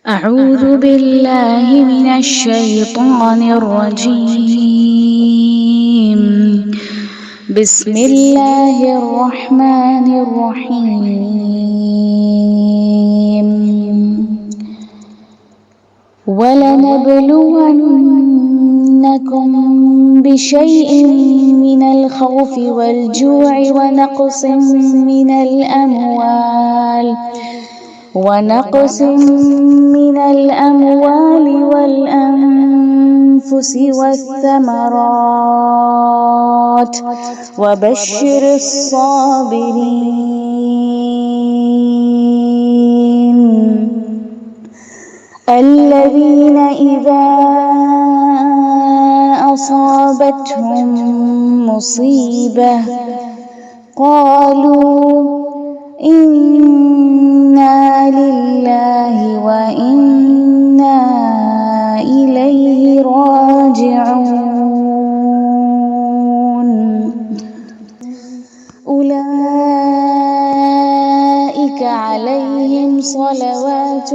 أعوذ بالله من الشيطان الرجيم. بسم الله الرحمن الرحيم. ولنبلونكم بشيء من الخوف والجوع ونقص من الأموال والأنفس والثمرات وبشر الصابرين الذين إذا أصابتهم مصيبة قالوا إنا لله وإنا إليه راجعون. أولئك عليهم صلوات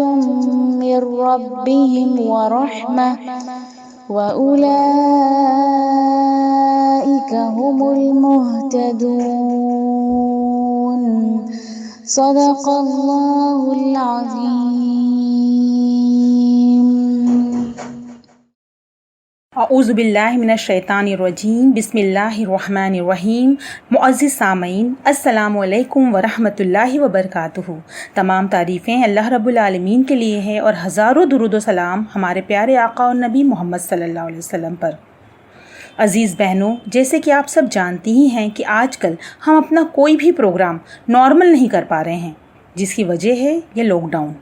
من ربهم ورحمة وأولئك هم المهتدون. صدق الله العظيم. اعوذ باللہ من الشیطان الرجیم. بسم اللہ الرحمن الرحیم. معزز سامعین، السلام علیکم ورحمۃ اللہ وبرکاتہ. تمام تعریفیں اللہ رب العالمین کے لیے ہیں اور ہزاروں درود و سلام ہمارے پیارے آقا اور نبی محمد صلی اللہ علیہ وسلم پر. عزیز بہنوں، جیسے کہ آپ سب جانتی ہی ہیں کہ آج کل ہم اپنا کوئی بھی پروگرام نارمل نہیں کر پا رہے ہیں، جس کی وجہ ہے یہ لاک ڈاؤن.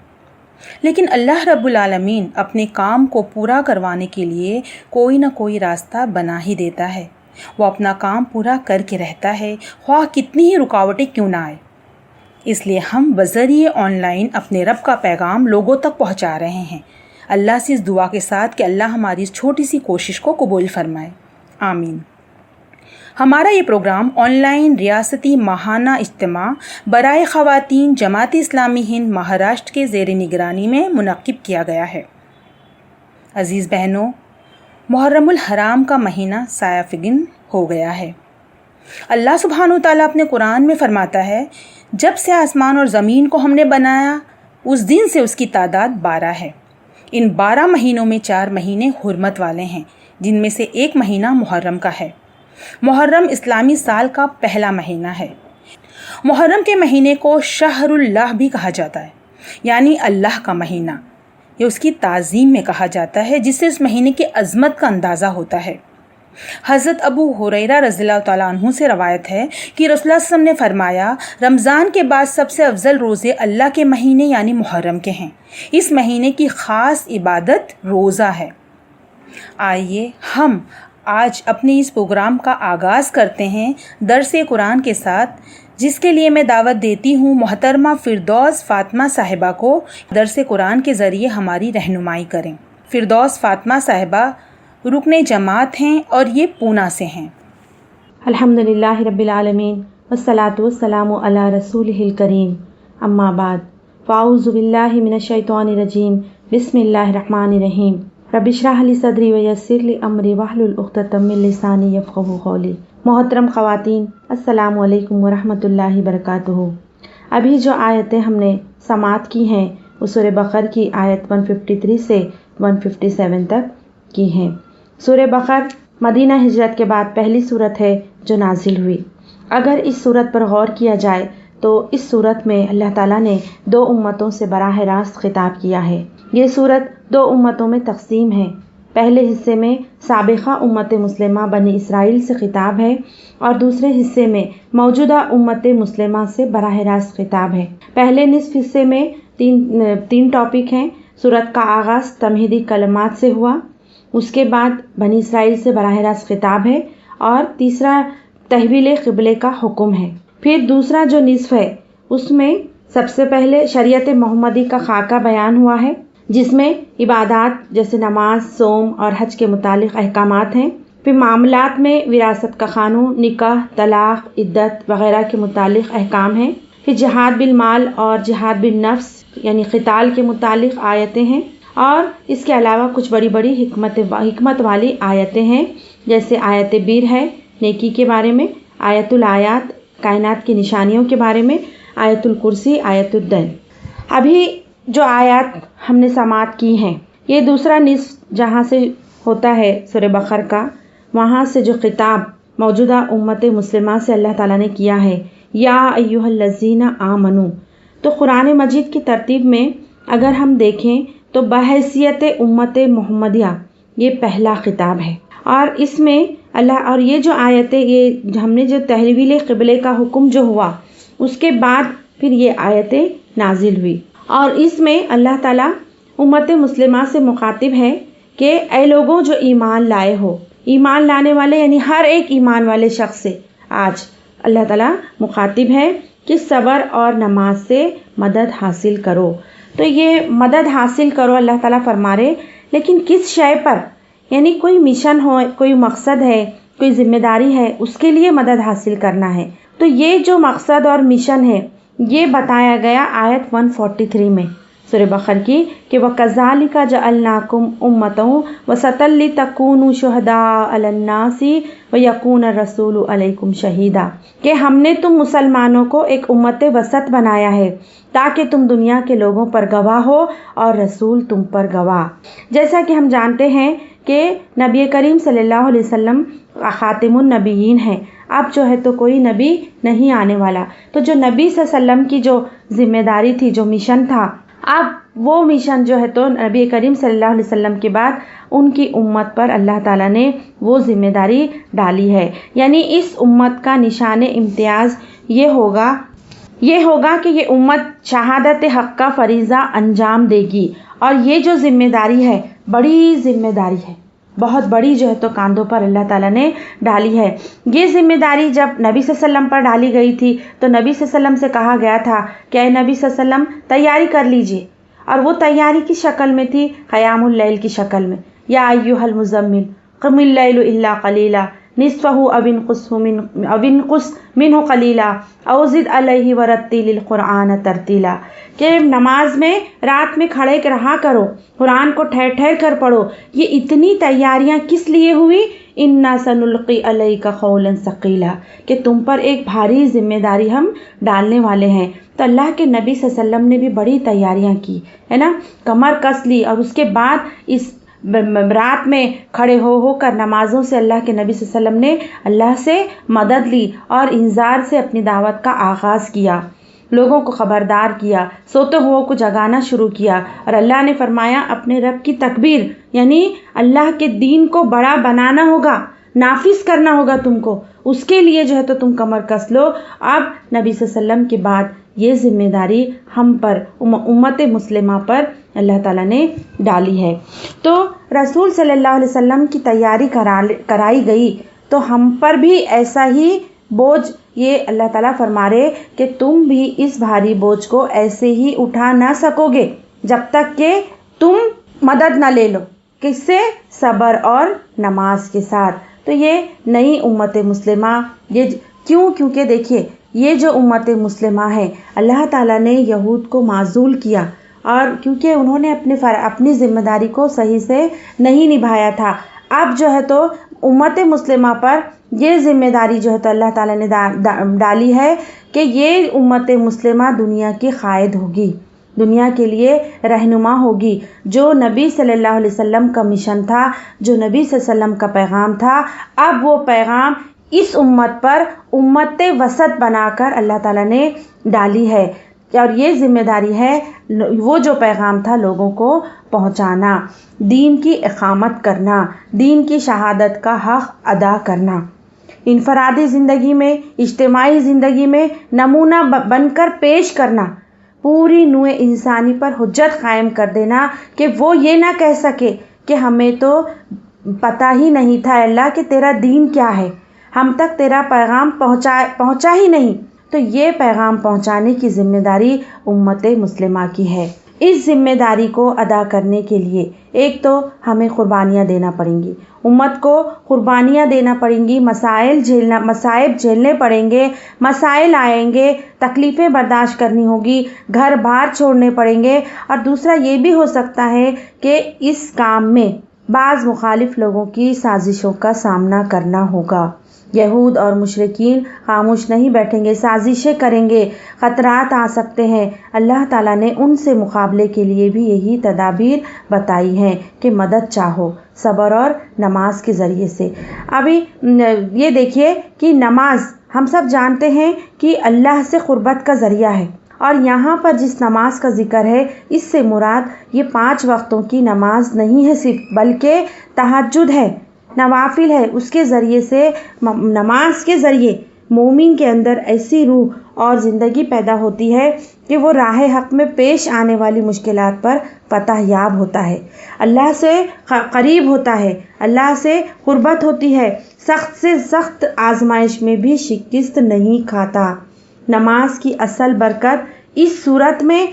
لیکن اللہ رب العالمین اپنے کام کو پورا کروانے کے لیے کوئی نہ کوئی راستہ بنا ہی دیتا ہے. وہ اپنا کام پورا کر کے رہتا ہے، خواہ کتنی ہی رکاوٹیں کیوں نہ آئے. اس لیے ہم بذریعہ آن لائن اپنے رب کا پیغام لوگوں تک پہنچا رہے ہیں. اللہ سے اس دعا کے ساتھ کہ اللہ ہماری اس چھوٹی سی کوشش کو قبول فرمائے، آمین. ہمارا یہ پروگرام آن لائن ریاستی ماہانہ اجتماع برائے خواتین جماعت اسلامی ہند مہاراشٹر کے زیر نگرانی میں منعقد کیا گیا ہے. عزیز بہنوں، محرم الحرام کا مہینہ سایہ فگن ہو گیا ہے. اللہ سبحانہ تعالیٰ اپنے قرآن میں فرماتا ہے، جب سے آسمان اور زمین کو ہم نے بنایا اس دن سے اس کی تعداد 12 ہے. ان 12 مہینوں میں 4 مہینے حرمت والے ہیں، جن میں سے ایک مہینہ محرم کا ہے. محرم اسلامی سال کا پہلا مہینہ ہے. محرم کے مہینے کو شہر اللہ بھی کہا جاتا ہے، یعنی اللہ کا مہینہ. یہ اس کی تعظیم میں کہا جاتا ہے، جس سے اس مہینے کی عظمت کا اندازہ ہوتا ہے. حضرت ابو ہریرہ رضی اللہ تعالیٰ عنہ سے روایت ہے کہ رسول اللہ صلی اللہ علیہ وسلم نے فرمایا، رمضان کے بعد سب سے افضل روزے اللہ کے مہینے یعنی محرم کے ہیں. اس مہینے کی خاص عبادت روزہ ہے. آئیے ہم آج اپنے اس پروگرام کا آغاز کرتے ہیں درس قرآن کے ساتھ، جس کے لیے میں دعوت دیتی ہوں محترمہ فردوس فاطمہ صاحبہ کو درس قرآن کے ذریعے ہماری رہنمائی کریں. فردوس فاطمہ صاحبہ رکن جماعت ہیں اور یہ پونا سے ہیں. الحمدللہ رب العالمین والصلاة والسلام علی رسولہ الکریم، اما بعد، فاعوذ باللہ من الشیطان الرجیم، بسم اللہ الرحمن الرحیم. رب اشرح لی صدری ویسر لی امری واحلل عقدۃ من لسانی یفقہوا قولی. محترم خواتین، السلام علیکم ورحمۃ اللہ وبرکاتہ. ابھی جو آیتیں ہم نے سماعت کی ہیں وہ سورہ بقرہ کی آیت 153 سے 157 تک کی ہیں. سورہ بقرہ مدینہ ہجرت کے بعد پہلی صورت ہے جو نازل ہوئی. اگر اس صورت پر غور کیا جائے تو اس صورت میں اللہ تعالیٰ نے 2 امتوں سے براہ راست خطاب کیا ہے. یہ صورت 2 امتوں میں تقسیم ہے. پہلے حصے میں سابقہ امت مسلمہ بنی اسرائیل سے خطاب ہے اور دوسرے حصے میں موجودہ امت مسلمہ سے براہ راست خطاب ہے. پہلے نصف حصے میں تین ٹاپک ہیں. صورت کا آغاز تمہیدی کلمات سے ہوا، اس کے بعد بنی اسرائیل سے براہ راست خطاب ہے اور تیسرا تحویل قبلے کا حکم ہے. پھر دوسرا جو نصف ہے اس میں سب سے پہلے شریعت محمدی کا خاکہ بیان ہوا ہے، جس میں عبادات جیسے نماز، صوم اور حج کے متعلق احکامات ہیں. پھر معاملات میں وراثت کا قانون، نکاح، طلاق، عدت وغیرہ کے متعلق احکام ہیں. پھر جہاد بالمال اور جہاد بالنفس یعنی قتال کے متعلق آیتیں ہیں، اور اس کے علاوہ کچھ بڑی بڑی حکمت والی آیتیں ہیں، جیسے آیت بیر ہے نیکی کے بارے میں، آیت الآیات کائنات کی نشانیوں کے بارے میں، آیت الکرسی، آیت الدین۔ ابھی جو آیات ہم نے سماعت کی ہیں، یہ دوسرا نصف جہاں سے ہوتا ہے سورہ بقرہ کا، وہاں سے جو خطاب موجودہ امت مسلمہ سے اللہ تعالیٰ نے کیا ہے، یا ایھا الذین آمنو، تو قرآن مجید کی ترتیب میں اگر ہم دیکھیں تو بحیثیت امت محمدیہ یہ پہلا خطاب ہے، اور اس میں اللہ، اور یہ جو آیتیں، یہ ہم نے جو تحویل قبلے کا حکم جو ہوا اس کے بعد پھر یہ آیتیں نازل ہوئی، اور اس میں اللہ تعالیٰ امت مسلمہ سے مخاطب ہے کہ اے لوگوں جو ایمان لائے ہو، ایمان لانے والے یعنی ہر ایک ایمان والے شخص سے آج اللہ تعالیٰ مخاطب ہے کہ صبر اور نماز سے مدد حاصل کرو۔ تو یہ مدد حاصل کرو اللہ تعالیٰ فرما رہے، لیکن کس شے پر؟ یعنی کوئی مشن ہو، کوئی مقصد ہے، کوئی ذمہ داری ہے، اس کے لیے مدد حاصل کرنا ہے۔ تو یہ جو مقصد اور مشن ہے یہ بتایا گیا آیت 143 میں سورہ بقرہ کی، کہ وَكَذَلِكَ جَعَلْنَاكُمْ أُمَّةً وَسَطًا لِتَكُونُوا شُهَدَاءَ عَلَى النَّاسِ وَيَكُونَ الرَّسُولُ عَلَيْكُمْ شَهِيدًا، کہ ہم نے تم مسلمانوں کو ایک امت وسط بنایا ہے تاکہ تم دنیا کے لوگوں پر گواہ ہو اور رسول تم پر گواہ۔ جیسا کہ ہم جانتے ہیں کہ نبی کریم صلی اللہ علیہ وسلم خاتم النبیین ہیں، اب جو ہے تو کوئی نبی نہیں آنے والا، تو جو نبی صلی اللہ علیہ وسلم کی جو ذمہ داری تھی، جو مشن تھا، اب وہ مشن جو ہے تو نبی کریم صلی اللہ علیہ وسلم کے بعد ان کی امت پر اللہ تعالیٰ نے وہ ذمہ داری ڈالی ہے۔ یعنی اس امت کا نشان امتیاز یہ ہوگا کہ یہ امت شہادت حق کا فریضہ انجام دے گی، اور یہ جو ذمہ داری ہے بڑی ذمہ داری ہے، بہت بڑی جو ہے تو کاندھوں پر اللہ تعالیٰ نے ڈالی ہے۔ یہ ذمہ داری جب نبی صلی اللہ علیہ وسلم پر ڈالی گئی تھی تو نبی صلی اللہ علیہ وسلم سے کہا گیا تھا کہ اے نبی صلی اللہ علیہ وسلم تیاری کر لیجئے، اور وہ تیاری کی شکل میں تھی، قیام اللیل کی شکل میں، یا ایھا المزمل قم اللیل الا قلیلا نصفہ او انقص منہ قلیلا او زد علیہ ورتل القرآن ترتیلا، کہ نماز میں رات میں کھڑے رہا کرو، قرآن کو ٹھہر ٹھہر کر پڑھو۔ یہ اتنی تیاریاں کس لیے ہوئی؟ انا سنلقی علیک قولا ثقیلا، کہ تم پر ایک بھاری ذمہ داری ہم ڈالنے والے ہیں۔ تو اللہ کے نبی صلی اللہ علیہ وسلم نے بھی بڑی تیاریاں کی ہے نا، کمر کس لی، اور اس کے بعد اس رات میں کھڑے ہو کر نمازوں سے اللہ کے نبی صلی اللہ علیہ وسلم نے اللہ سے مدد لی، اور انذار سے اپنی دعوت کا آغاز کیا، لوگوں کو خبردار کیا، سوتے ہوئے کو جگانا شروع کیا، اور اللہ نے فرمایا اپنے رب کی تکبیر، یعنی اللہ کے دین کو بڑا بنانا ہوگا، نافذ کرنا ہوگا تم کو، اس کے لیے جو ہے تو تم کمر کس لو۔ اب نبی صلی اللہ علیہ وسلم کے بعد یہ ذمہ داری ہم پر، امت مسلمہ پر اللہ تعالیٰ نے ڈالی ہے۔ تو رسول صلی اللہ علیہ وسلم کی تیاری کرائی گئی، تو ہم پر بھی ایسا ہی بوجھ، یہ اللہ تعالیٰ فرما رہے کہ تم بھی اس بھاری بوجھ کو ایسے ہی اٹھا نہ سکو گے جب تک کہ تم مدد نہ لے لو، کس سے؟ صبر اور نماز کے ساتھ۔ تو یہ نئی امت مسلمہ، یہ کیوں؟ کیونکہ دیکھیے یہ جو امت مسلمہ ہے اللہ تعالیٰ نے یہود کو معزول کیا، اور کیونکہ انہوں نے اپنی ذمہ داری کو صحیح سے نہیں نبھایا تھا، اب جو ہے تو امت مسلمہ پر یہ ذمہ داری جو ہے تو اللہ تعالیٰ نے ڈالی ہے کہ یہ امت مسلمہ دنیا کی قائد ہوگی، دنیا کے لیے رہنما ہوگی۔ جو نبی صلی اللہ علیہ وسلم کا مشن تھا، جو نبی صلی اللہ علیہ وسلم کا پیغام تھا، اب وہ پیغام اس امت پر امت وسط بنا کر اللہ تعالیٰ نے ڈالی ہے، اور یہ ذمہ داری ہے وہ جو پیغام تھا لوگوں کو پہنچانا، دین کی اقامت کرنا، دین کی شہادت کا حق ادا کرنا، انفرادی زندگی میں، اجتماعی زندگی میں نمونہ بن کر پیش کرنا، پوری نوع انسانی پر حجت قائم کر دینا کہ وہ یہ نہ کہہ سکے کہ ہمیں تو پتہ ہی نہیں تھا اللہ کہ تیرا دین کیا ہے، ہم تک تیرا پیغام پہنچا ہی نہیں۔ تو یہ پیغام پہنچانے کی ذمہ داری امت مسلمہ کی ہے۔ اس ذمہ داری کو ادا کرنے کے لیے ایک تو ہمیں قربانیاں دینا پڑیں گی، امت کو قربانیاں دینا پڑیں گی، مصائب جھیلنے پڑیں گے، مسائل آئیں گے، تکلیفیں برداشت کرنی ہوگی، گھر بار چھوڑنے پڑیں گے، اور دوسرا یہ بھی ہو سکتا ہے کہ اس کام میں بعض مخالف لوگوں کی سازشوں کا سامنا کرنا ہوگا۔ یہود اور مشرکین خاموش نہیں بیٹھیں گے، سازشیں کریں گے، خطرات آ سکتے ہیں۔ اللہ تعالیٰ نے ان سے مقابلے کے لیے بھی یہی تدابیر بتائی ہیں کہ مدد چاہو صبر اور نماز کے ذریعے سے۔ ابھی یہ دیکھیے کہ نماز ہم سب جانتے ہیں کہ اللہ سے قربت کا ذریعہ ہے، اور یہاں پر جس نماز کا ذکر ہے اس سے مراد یہ 5 وقتوں کی نماز نہیں ہے صرف، بلکہ تہجد ہے، نوافل ہے۔ اس کے ذریعے سے، نماز کے ذریعے مومن کے اندر ایسی روح اور زندگی پیدا ہوتی ہے کہ وہ راہ حق میں پیش آنے والی مشکلات پر فتح یاب ہوتا ہے، اللہ سے قریب ہوتا ہے، اللہ سے قربت ہوتی ہے، سخت سے سخت آزمائش میں بھی شکست نہیں کھاتا۔ نماز کی اصل برکت اس صورت میں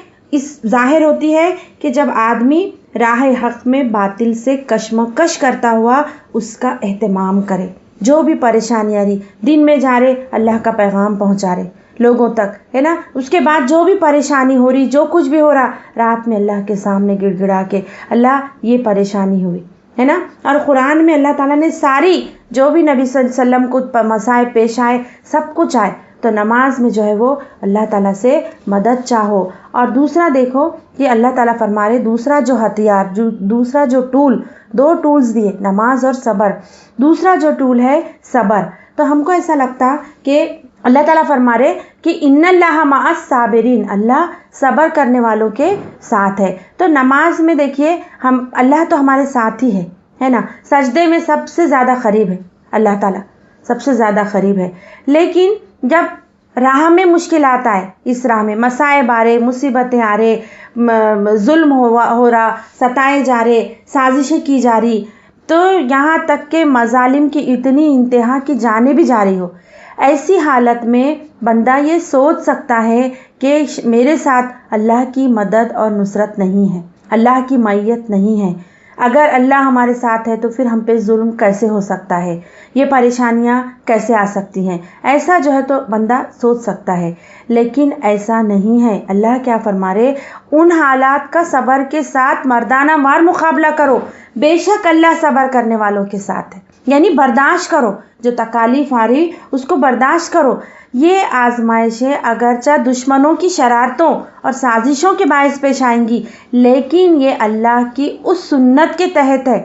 ظاہر ہوتی ہے کہ جب آدمی راہ حق میں باطل سے کشمکش کرتا ہوا اس کا اہتمام کرے، جو بھی پریشانی آ رہی، دن میں جا رہے اللہ کا پیغام پہنچا رہے لوگوں تک، ہے نا، اس کے بعد جو بھی پریشانی ہو رہی، جو کچھ بھی ہو رہا، رات میں اللہ کے سامنے گڑ گڑا کے اللہ یہ پریشانی ہوئی، ہے نا۔ اور قرآن میں اللہ تعالیٰ نے ساری جو بھی نبی صلی اللہ علیہ وسلم کو مسائل پیش آئے، سب کچھ آئے، تو نماز میں جو ہے وہ اللہ تعالیٰ سے مدد چاہو۔ اور دوسرا دیکھو کہ اللہ تعالیٰ فرما رہے دوسرا جو ہتھیار، دوسرا جو ٹول، 2 ٹولز دیے، نماز اور صبر۔ دوسرا جو ٹول ہے صبر، تو ہم کو ایسا لگتا کہ اللہ تعالیٰ فرما رہے کہ ان اللہ مع الصابرین، اللہ صبر کرنے والوں کے ساتھ ہے۔ تو نماز میں دیکھیے اللہ تو ہمارے ساتھ ہی ہے نا، سجدے میں سب سے زیادہ قریب ہے اللہ تعالیٰ، سب سے زیادہ قریب ہے، لیکن جب راہ میں مشکلات آئے، اس راہ میں مصائب آ رہے، مصیبتیں آ رہے، ظلم ہو رہا، ستائے جا رہے، سازشیں کی جا رہی، تو یہاں تک کہ مظالم کی اتنی انتہا کی جانے بھی جا رہی ہو، ایسی حالت میں بندہ یہ سوچ سکتا ہے کہ میرے ساتھ اللہ کی مدد اور نصرت نہیں ہے، اللہ کی معیت نہیں ہے۔ اگر اللہ ہمارے ساتھ ہے تو پھر ہم پہ ظلم کیسے ہو سکتا ہے، یہ پریشانیاں کیسے آ سکتی ہیں، ایسا جو ہے تو بندہ سوچ سکتا ہے، لیکن ایسا نہیں ہے۔ اللہ کیا فرما رہے، ان حالات کا صبر کے ساتھ مردانہ وار مقابلہ کرو، بے شک اللہ صبر کرنے والوں کے ساتھ ہے، یعنی برداشت کرو، جو تکالیف آ رہی اس کو برداشت کرو۔ یہ آزمائشیں اگرچہ دشمنوں کی شرارتوں اور سازشوں کے باعث پیش آئیں گی، لیکن یہ اللہ کی اس سنت کے تحت ہے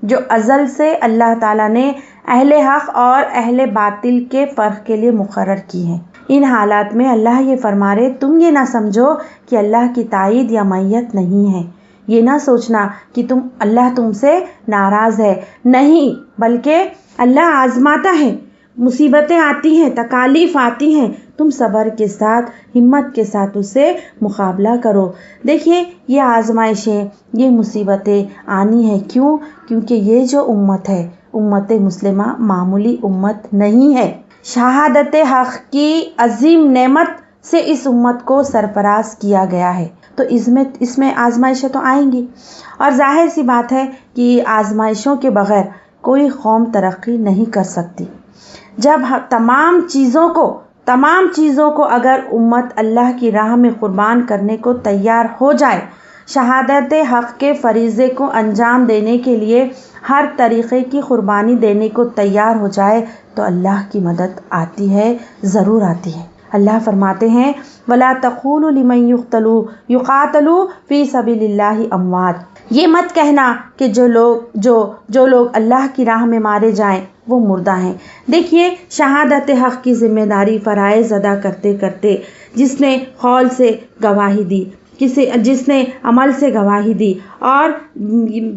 جو ازل سے اللہ تعالیٰ نے اہل حق اور اہل باطل کے فرق کے لیے مقرر کی ہیں۔ ان حالات میں اللہ یہ فرما رہے تم یہ نہ سمجھو کہ اللہ کی تائید یا معیت نہیں ہے، یہ نہ سوچنا کہ اللہ تم سے ناراض ہے، نہیں، بلکہ اللہ آزماتا ہے، مصیبتیں آتی ہیں، تکالیف آتی ہیں، تم صبر کے ساتھ، ہمت کے ساتھ اس سے مقابلہ کرو۔ دیکھیے یہ آزمائشیں، یہ مصیبتیں آنی ہیں، کیونکہ یہ جو امت ہے، امت مسلمہ معمولی امت نہیں ہے۔ شہادت حق کی عظیم نعمت سے اس امت کو سرفراز کیا گیا ہے، تو اس میں آزمائشیں تو آئیں گی، اور ظاہر سی بات ہے کہ آزمائشوں کے بغیر کوئی قوم ترقی نہیں کر سکتی۔ جب تمام چیزوں کو اگر امت اللہ کی راہ میں قربان کرنے کو تیار ہو جائے، شہادت حق کے فریضے کو انجام دینے کے لیے ہر طریقے کی قربانی دینے کو تیار ہو جائے، تو اللہ کی مدد آتی ہے، ضرور آتی ہے۔ اللہ فرماتے ہیں وَلَا تَقُولُوا لِمَن يُقَاتَلُوا فِي سَبِيلِ اللَّهِ أَمْوَاتٌ، یہ مت کہنا کہ جو لوگ اللہ کی راہ میں مارے جائیں وہ مردہ ہیں۔ دیکھیے شہادت حق کی ذمہ داری فرائض ادا کرتے کرتے جس نے قول سے گواہی دی، جس نے عمل سے گواہی دی اور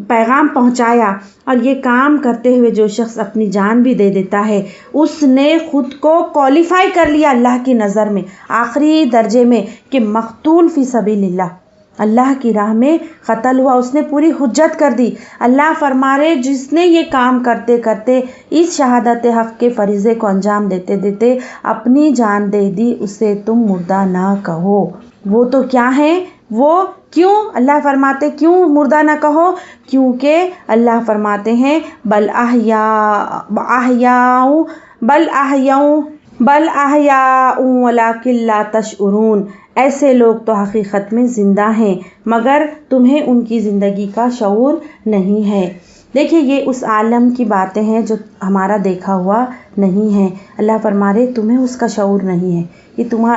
پیغام پہنچایا، اور یہ کام کرتے ہوئے جو شخص اپنی جان بھی دے دیتا ہے، اس نے خود کو کوالیفائی کر لیا اللہ کی نظر میں آخری درجے میں کہ مقتول فی سبیل اللہ، اللہ کی راہ میں قتل ہوا، اس نے پوری حجت کر دی۔ اللہ فرما رہے جس نے یہ کام کرتے کرتے اس شہادت حق کے فریضے کو انجام دیتے دیتے اپنی جان دے دی، اسے تم مردہ نہ کہو۔ وہ تو کیا ہیں وہ کیوں؟ اللہ فرماتے کیوں مردہ نہ کہو؟ کیونکہ اللہ فرماتے ہیں بل احیاء ولکن لا تشعرون، ایسے لوگ تو حقیقت میں زندہ ہیں مگر تمہیں ان کی زندگی کا شعور نہیں ہے۔ دیکھیے یہ اس عالم کی باتیں ہیں جو ہمارا دیکھا ہوا نہیں ہے۔ اللہ فرما رہے تمہیں اس کا شعور نہیں ہے،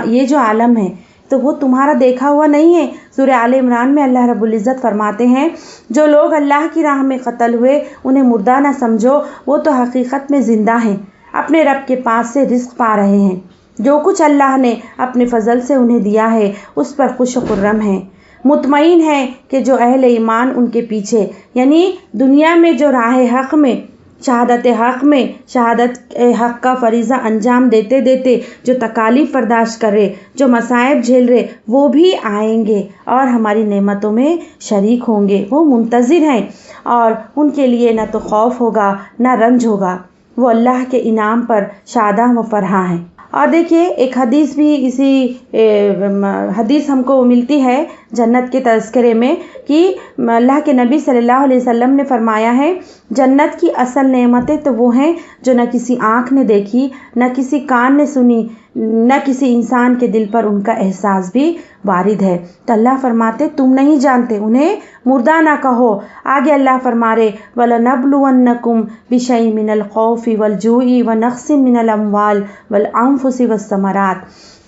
یہ جو عالم ہے تو وہ تمہارا دیکھا ہوا نہیں ہے۔ سورہ آل عمران میں اللہ رب العزت فرماتے ہیں جو لوگ اللہ کی راہ میں قتل ہوئے انہیں مردہ نہ سمجھو، وہ تو حقیقت میں زندہ ہیں، اپنے رب کے پاس سے رزق پا رہے ہیں، جو کچھ اللہ نے اپنے فضل سے انہیں دیا ہے اس پر خوش و خرم ہیں، مطمئن ہیں کہ جو اہل ایمان ان کے پیچھے، یعنی دنیا میں جو راہ حق میں شہادت حق کا فریضہ انجام دیتے دیتے جو تکالیف برداشت کر رہے، جو مصائب جھیل رہے، وہ بھی آئیں گے اور ہماری نعمتوں میں شریک ہوں گے، وہ منتظر ہیں اور ان کے لیے نہ تو خوف ہوگا نہ رنج ہوگا، وہ اللہ کے انعام پر شاداں و فرحاں ہیں۔ اور دیکھیے ایک حدیث بھی اسی حدیث ہم کو ملتی ہے جنت کے تذکرے میں کہ اللہ کے نبی صلی اللہ علیہ وسلم نے فرمایا ہے جنت کی اصل نعمتیں تو وہ ہیں جو نہ کسی آنکھ نے دیکھی، نہ کسی کان نے سنی، نہ کسی انسان کے دل پر ان کا احساس بھی وارد ہے۔ تو اللہ فرماتے تم نہیں جانتے، انہیں مردہ نہ کہو۔ آگے اللہ فرما رہے وَلَنَبْلُوَنَّكُمْ بِشَيْءٍ مِّنَ الْخَوْفِ وَالْجُوعِ وَنَقْصٍ مِّنَ الْأَمْوَالِ وَالْأَنفُسِ وَالثَّمَرَاتِ،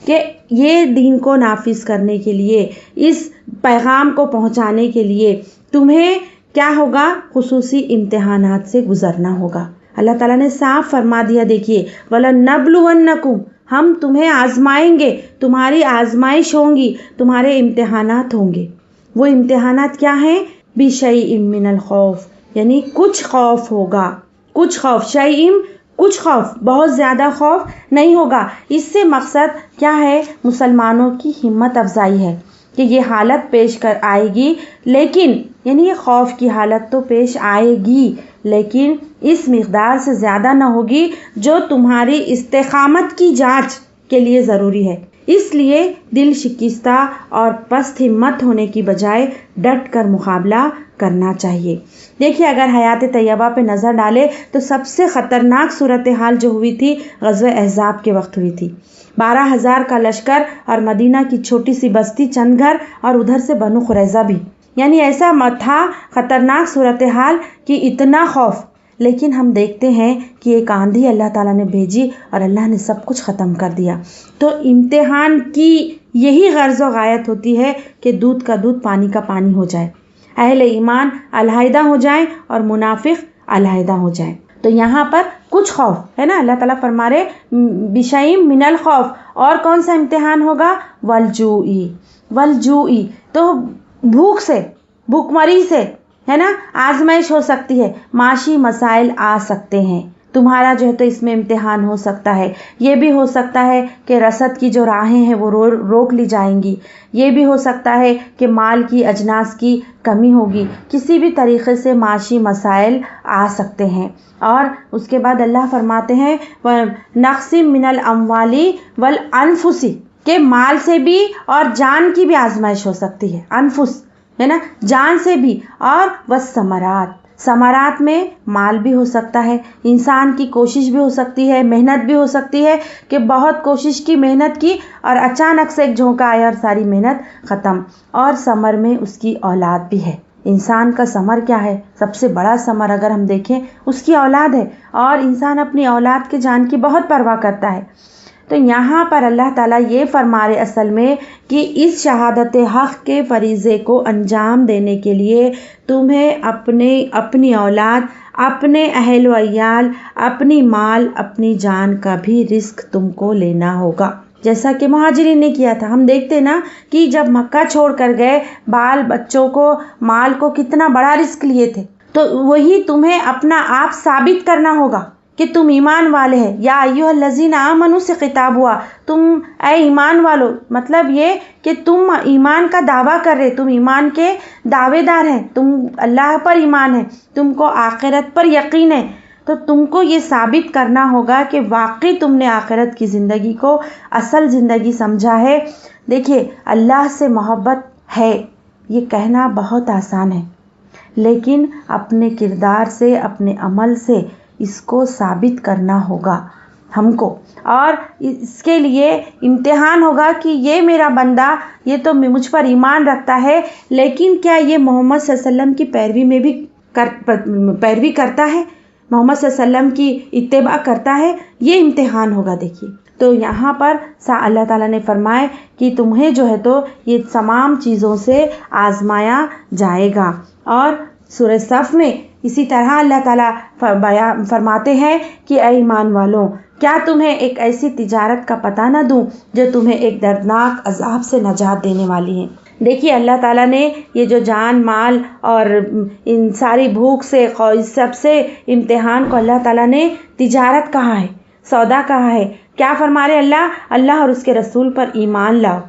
کہ یہ دین کو نافذ کرنے کے لیے، اس پیغام کو پہنچانے کے لیے تمہیں کیا ہوگا؟ خصوصی امتحانات سے گزرنا ہوگا۔ اللہ تعالیٰ نے صاف فرما دیا، دیکھیے وَلَنَبْلُوَنَّكُمْ، ہم تمہیں آزمائیں گے، تمہاری آزمائش ہوں گی، تمہارے امتحانات ہوں گے۔ وہ امتحانات کیا ہیں؟ بِشَيْءٍ مِّنَ الْخَوْفِ، یعنی کچھ خوف ہوگا، کچھ خوف، شیئم کچھ خوف، بہت زیادہ خوف نہیں ہوگا۔ اس سے مقصد کیا ہے؟ مسلمانوں کی ہمت افزائی ہے کہ یہ حالت پیش کر آئے گی، لیکن یعنی یہ خوف کی حالت تو پیش آئے گی لیکن اس مقدار سے زیادہ نہ ہوگی جو تمہاری استقامت کی جانچ کے لیے ضروری ہے۔ اس لیے دل شکستہ اور پست ہمت ہونے کی بجائے ڈٹ کر مقابلہ کرنا چاہیے۔ دیکھیے اگر حیات طیبہ پہ نظر ڈالے تو سب سے خطرناک صورتحال جو ہوئی تھی غزوہ احزاب کے وقت ہوئی تھی۔ 12,000 کا لشکر اور مدینہ کی چھوٹی سی بستی چند گھر اور ادھر سے بنو قریظہ بھی، یعنی ایسا تھا خطرناک صورتحال کہ اتنا خوف، لیکن ہم دیکھتے ہیں کہ ایک آندھی اللہ تعالیٰ نے بھیجی اور اللہ نے سب کچھ ختم کر دیا۔ تو امتحان کی یہی غرض و غایت ہوتی ہے کہ دودھ کا دودھ پانی کا پانی ہو جائے، اہل ایمان علیحدہ ہو جائیں اور منافق علیحدہ ہو جائیں۔ تو یہاں پر کچھ خوف ہے نا، اللہ تعالیٰ فرما رہے بِشَيْءٍ مِّنَ الْخَوْفِ، اور کون سا امتحان ہوگا؟ وَالْجُوعِ، تو بھوک سے، بھوک مری سے ہے نا آزمائش ہو سکتی ہے، معاشی مسائل آ سکتے ہیں، تمہارا جو ہے تو اس میں امتحان ہو سکتا ہے۔ یہ بھی ہو سکتا ہے کہ رسد کی جو راہیں ہیں وہ روک لی جائیں گی، یہ بھی ہو سکتا ہے کہ مال کی اجناس کی کمی ہوگی، کسی بھی طریقے سے معاشی مسائل آ سکتے ہیں۔ اور اس کے بعد اللہ فرماتے ہیں نَقْصٍ مِّنَ الْأَمْوَالِ وَالْأَنفُسِ، کہ مال سے بھی اور جان کی بھی آزمائش ہو سکتی ہے، انفس ہے نا جان سے بھی، اور والثمرات، ثمرات میں مال بھی ہو سکتا ہے، انسان کی کوشش بھی ہو سکتی ہے، محنت بھی ہو سکتی ہے کہ بہت کوشش کی، محنت کی اور اچانک سے ایک جھونکا آیا اور ساری محنت ختم۔ اور ثمر میں اس کی اولاد بھی ہے۔ انسان کا ثمر کیا ہے؟ سب سے بڑا ثمر اگر ہم دیکھیں اس کی اولاد ہے، اور انسان اپنی اولاد کے جان کی بہت پرواہ کرتا ہے۔ تو یہاں پر اللہ تعالیٰ یہ فرما رہے اصل میں کہ اس شہادت حق کے فریضے کو انجام دینے کے لیے تمہیں اپنی اولاد، اپنے اہل و عیال، اپنی مال، اپنی جان کا بھی رزق تم کو لینا ہوگا، جیسا کہ مہاجرین نے کیا تھا۔ ہم دیکھتے نا کہ جب مکہ چھوڑ کر گئے، بال بچوں کو، مال کو کتنا بڑا رزق لیے تھے، تو وہی تمہیں اپنا آپ ثابت کرنا ہوگا کہ تم ایمان والے ہیں۔ یا ایھا الذین آمنوا سے خطاب ہوا، تم اے ایمان والو، مطلب یہ کہ تم ایمان کا دعویٰ کر رہے، تم ایمان کے دعوے دار ہیں، تم اللہ پر ایمان ہے، تم کو آخرت پر یقین ہے، تو تم کو یہ ثابت کرنا ہوگا کہ واقعی تم نے آخرت کی زندگی کو اصل زندگی سمجھا ہے۔ دیکھیے اللہ سے محبت ہے، یہ کہنا بہت آسان ہے، لیکن اپنے کردار سے، اپنے عمل سے اس کو ثابت کرنا ہوگا ہم کو، اور اس کے لیے امتحان ہوگا کہ یہ میرا بندہ یہ تو مجھ پر ایمان رکھتا ہے، لیکن کیا یہ محمد صلی اللہ علیہ وسلم کی پیروی میں بھی پیروی کرتا ہے، محمد صلی اللہ علیہ وسلم کی اتباع کرتا ہے؟ یہ امتحان ہوگا۔ دیکھیے تو یہاں پر اللہ تعالیٰ نے فرمائے کہ تمہیں جو ہے تو یہ تمام چیزوں سے آزمایا جائے گا۔ اور سورہ صف میں اسی طرح اللہ تعالیٰ فرماتے ہیں کہ اے ایمان والوں، کیا تمہیں ایک ایسی تجارت کا پتہ نہ دوں جو تمہیں ایک دردناک عذاب سے نجات دینے والی ہے۔ دیکھیے اللہ تعالیٰ نے یہ جو جان مال اور ان ساری بھوک سے سب سے امتحان کو اللہ تعالیٰ نے تجارت کہا ہے، سودا کہا ہے۔ کیا فرما رہے اللہ اور اس کے رسول پر ایمان لاؤ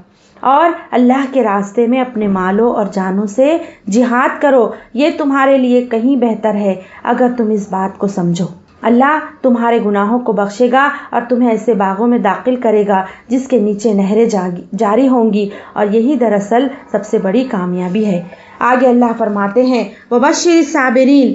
اور اللہ کے راستے میں اپنے مالوں اور جانوں سے جہاد کرو، یہ تمہارے لیے کہیں بہتر ہے اگر تم اس بات کو سمجھو۔ اللہ تمہارے گناہوں کو بخشے گا اور تمہیں ایسے باغوں میں داخل کرے گا جس کے نیچے نہریں جاری ہوں گی، اور یہی دراصل سب سے بڑی کامیابی ہے۔ آگے اللہ فرماتے ہیں وَبَشِّرِ الصَّابِرِينَ،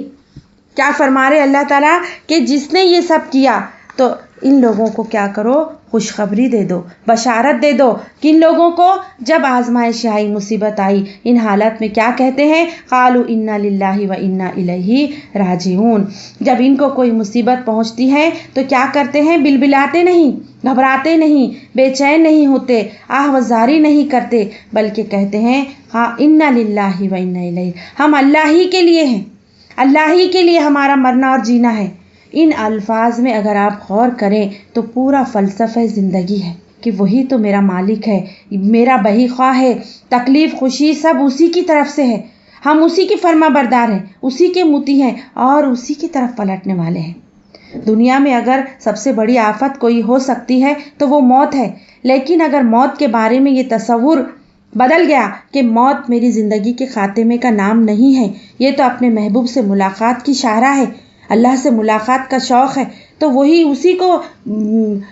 کیا فرما رہے اللہ تعالیٰ کہ جس نے یہ سب کیا تو ان لوگوں کو کیا کرو، خوشخبری دے دو، بشارت دے دو۔ کن لوگوں کو؟ جب آزمائش آئی، مصیبت آئی، ان حالت میں کیا کہتے ہیں؟ قالوا انا للہ و انا الیہ راجعون۔ جب ان کو کوئی مصیبت پہنچتی ہے تو کیا کرتے ہیں؟ بلبلاتے نہیں، گھبراتے نہیں، بے چین نہیں ہوتے، آہ و زاری نہیں کرتے، بلکہ کہتے ہیں انا للہ و انا الیہ، ہم اللہ ہی کے لیے ہیں، اللہ ہی کے لیے ہمارا مرنا اور جینا ہے۔ ان الفاظ میں اگر آپ غور کریں تو پورا فلسفہ زندگی ہے کہ وہی تو میرا مالک ہے، میرا بہی خواہ ہے، تکلیف خوشی سب اسی کی طرف سے ہے، ہم اسی کے فرما بردار ہیں، اسی کے مطیع ہیں اور اسی کی طرف پلٹنے والے ہیں۔ دنیا میں اگر سب سے بڑی آفت کوئی ہو سکتی ہے تو وہ موت ہے، لیکن اگر موت کے بارے میں یہ تصور بدل گیا کہ موت میری زندگی کے خاتمے کا نام نہیں ہے، یہ تو اپنے محبوب سے ملاقات کی شاہراہ ہے، اللہ سے ملاقات کا شوق ہے، تو وہی اسی کو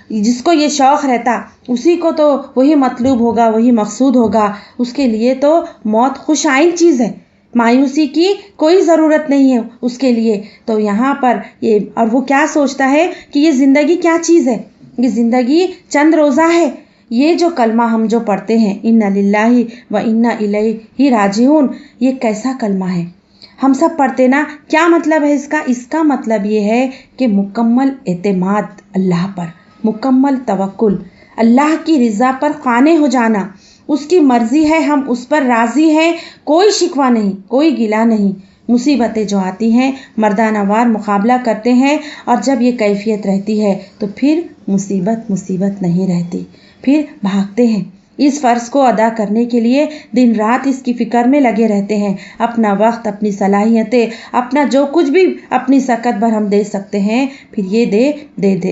جس کو یہ شوق رہتا اسی کو تو وہی مطلوب ہوگا، وہی مقصود ہوگا، اس کے لیے تو موت خوش آئند چیز ہے، مایوسی کی کوئی ضرورت نہیں ہے اس کے لیے۔ تو یہاں پر یہ اور وہ کیا سوچتا ہے کہ یہ زندگی کیا چیز ہے، یہ زندگی چند روزہ ہے۔ یہ جو کلمہ ہم جو پڑھتے ہیں انا للہ و انا الیہ راجعون، یہ کیسا کلمہ ہے؟ ہم سب پڑھتے نا، کیا مطلب ہے اس کا؟ اس کا مطلب یہ ہے کہ مکمل اعتماد اللہ پر، مکمل توکل، اللہ کی رضا پر قانع ہو جانا، اس کی مرضی ہے، ہم اس پر راضی ہیں، کوئی شکوہ نہیں، کوئی گلہ نہیں۔ مصیبتیں جو آتی ہیں مردانہ وار مقابلہ کرتے ہیں، اور جب یہ کیفیت رہتی ہے تو پھر مصیبت نہیں رہتی، پھر بھاگتے ہیں۔ اس فرض کو ادا کرنے کے لیے دن رات اس کی فکر میں لگے رہتے ہیں، اپنا وقت، اپنی صلاحیتیں، اپنا جو کچھ بھی اپنی سکت بھر ہم دے سکتے ہیں پھر یہ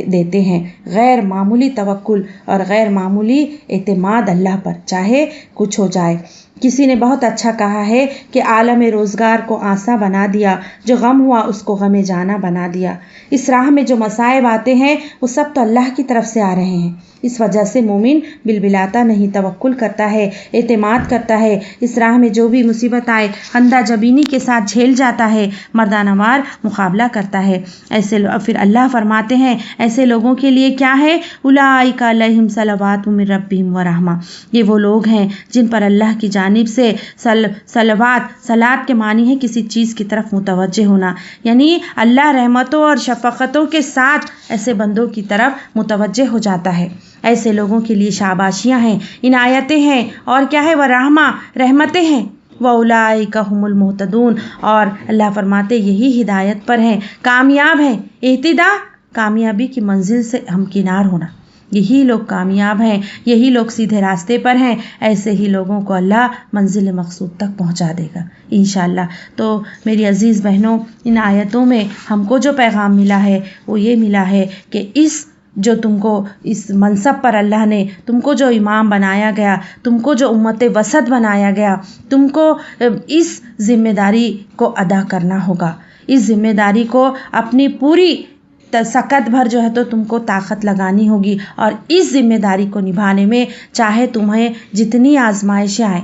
دیتے ہیں۔ غیر معمولی توکل اور غیر معمولی اعتماد اللہ پر، چاہے کچھ ہو جائے۔ کسی نے بہت اچھا کہا ہے کہ عالم روزگار کو آسا بنا دیا، جو غم ہوا اس کو غم جانا بنا دیا۔ اس راہ میں جو مصائب آتے ہیں وہ سب تو اللہ کی طرف سے آ رہے ہیں، اس وجہ سے مومن بلبلاتا نہیں، توکل کرتا ہے، اعتماد کرتا ہے۔ اس راہ میں جو بھی مصیبت آئے خندہ جبینی کے ساتھ جھیل جاتا ہے، مردانہ وار مقابلہ کرتا ہے۔ ایسے پھر اللہ فرماتے ہیں ایسے لوگوں کے لیے کیا ہے؟ اولئک علیہم صلوات من ربہم ورحمہ، یہ وہ لوگ ہیں جن پر اللہ کی جانب سے صلوات کے معنی ہے کسی چیز کی طرف متوجہ ہونا، یعنی اللہ رحمتوں اور شفقتوں کے ساتھ ایسے بندوں کی طرف متوجہ ہو جاتا ہے۔ ایسے لوگوں کے لیے شاباشیاں ہیں، عنایتیں ہیں، اور کیا ہے؟ ورحمہ، رحمتیں ہیں۔ وَأُولَئِكَ هُمُ الْمُهْتَدُونَ، اور اللہ فرماتے یہی ہدایت پر ہیں، کامیاب ہیں۔ اہتدا، کامیابی کی منزل سے ہمکنار ہونا، یہی لوگ کامیاب ہیں، یہی لوگ سیدھے راستے پر ہیں۔ ایسے ہی لوگوں کو اللہ منزل مقصود تک پہنچا دے گا انشاءاللہ۔ تو میری عزیز بہنوں، ان آیتوں میں ہم کو جو پیغام ملا ہے وہ یہ ملا ہے کہ جو تم کو اس منصب پر اللہ نے تم کو جو امام بنایا گیا، تم کو جو امت وسط بنایا گیا، تم کو اس ذمہ داری کو ادا کرنا ہوگا، اس ذمہ داری کو اپنی پوری سکت بھر جو ہے تو تم کو طاقت لگانی ہوگی، اور اس ذمہ داری کو نبھانے میں چاہے تمہیں جتنی آزمائشیں آئیں،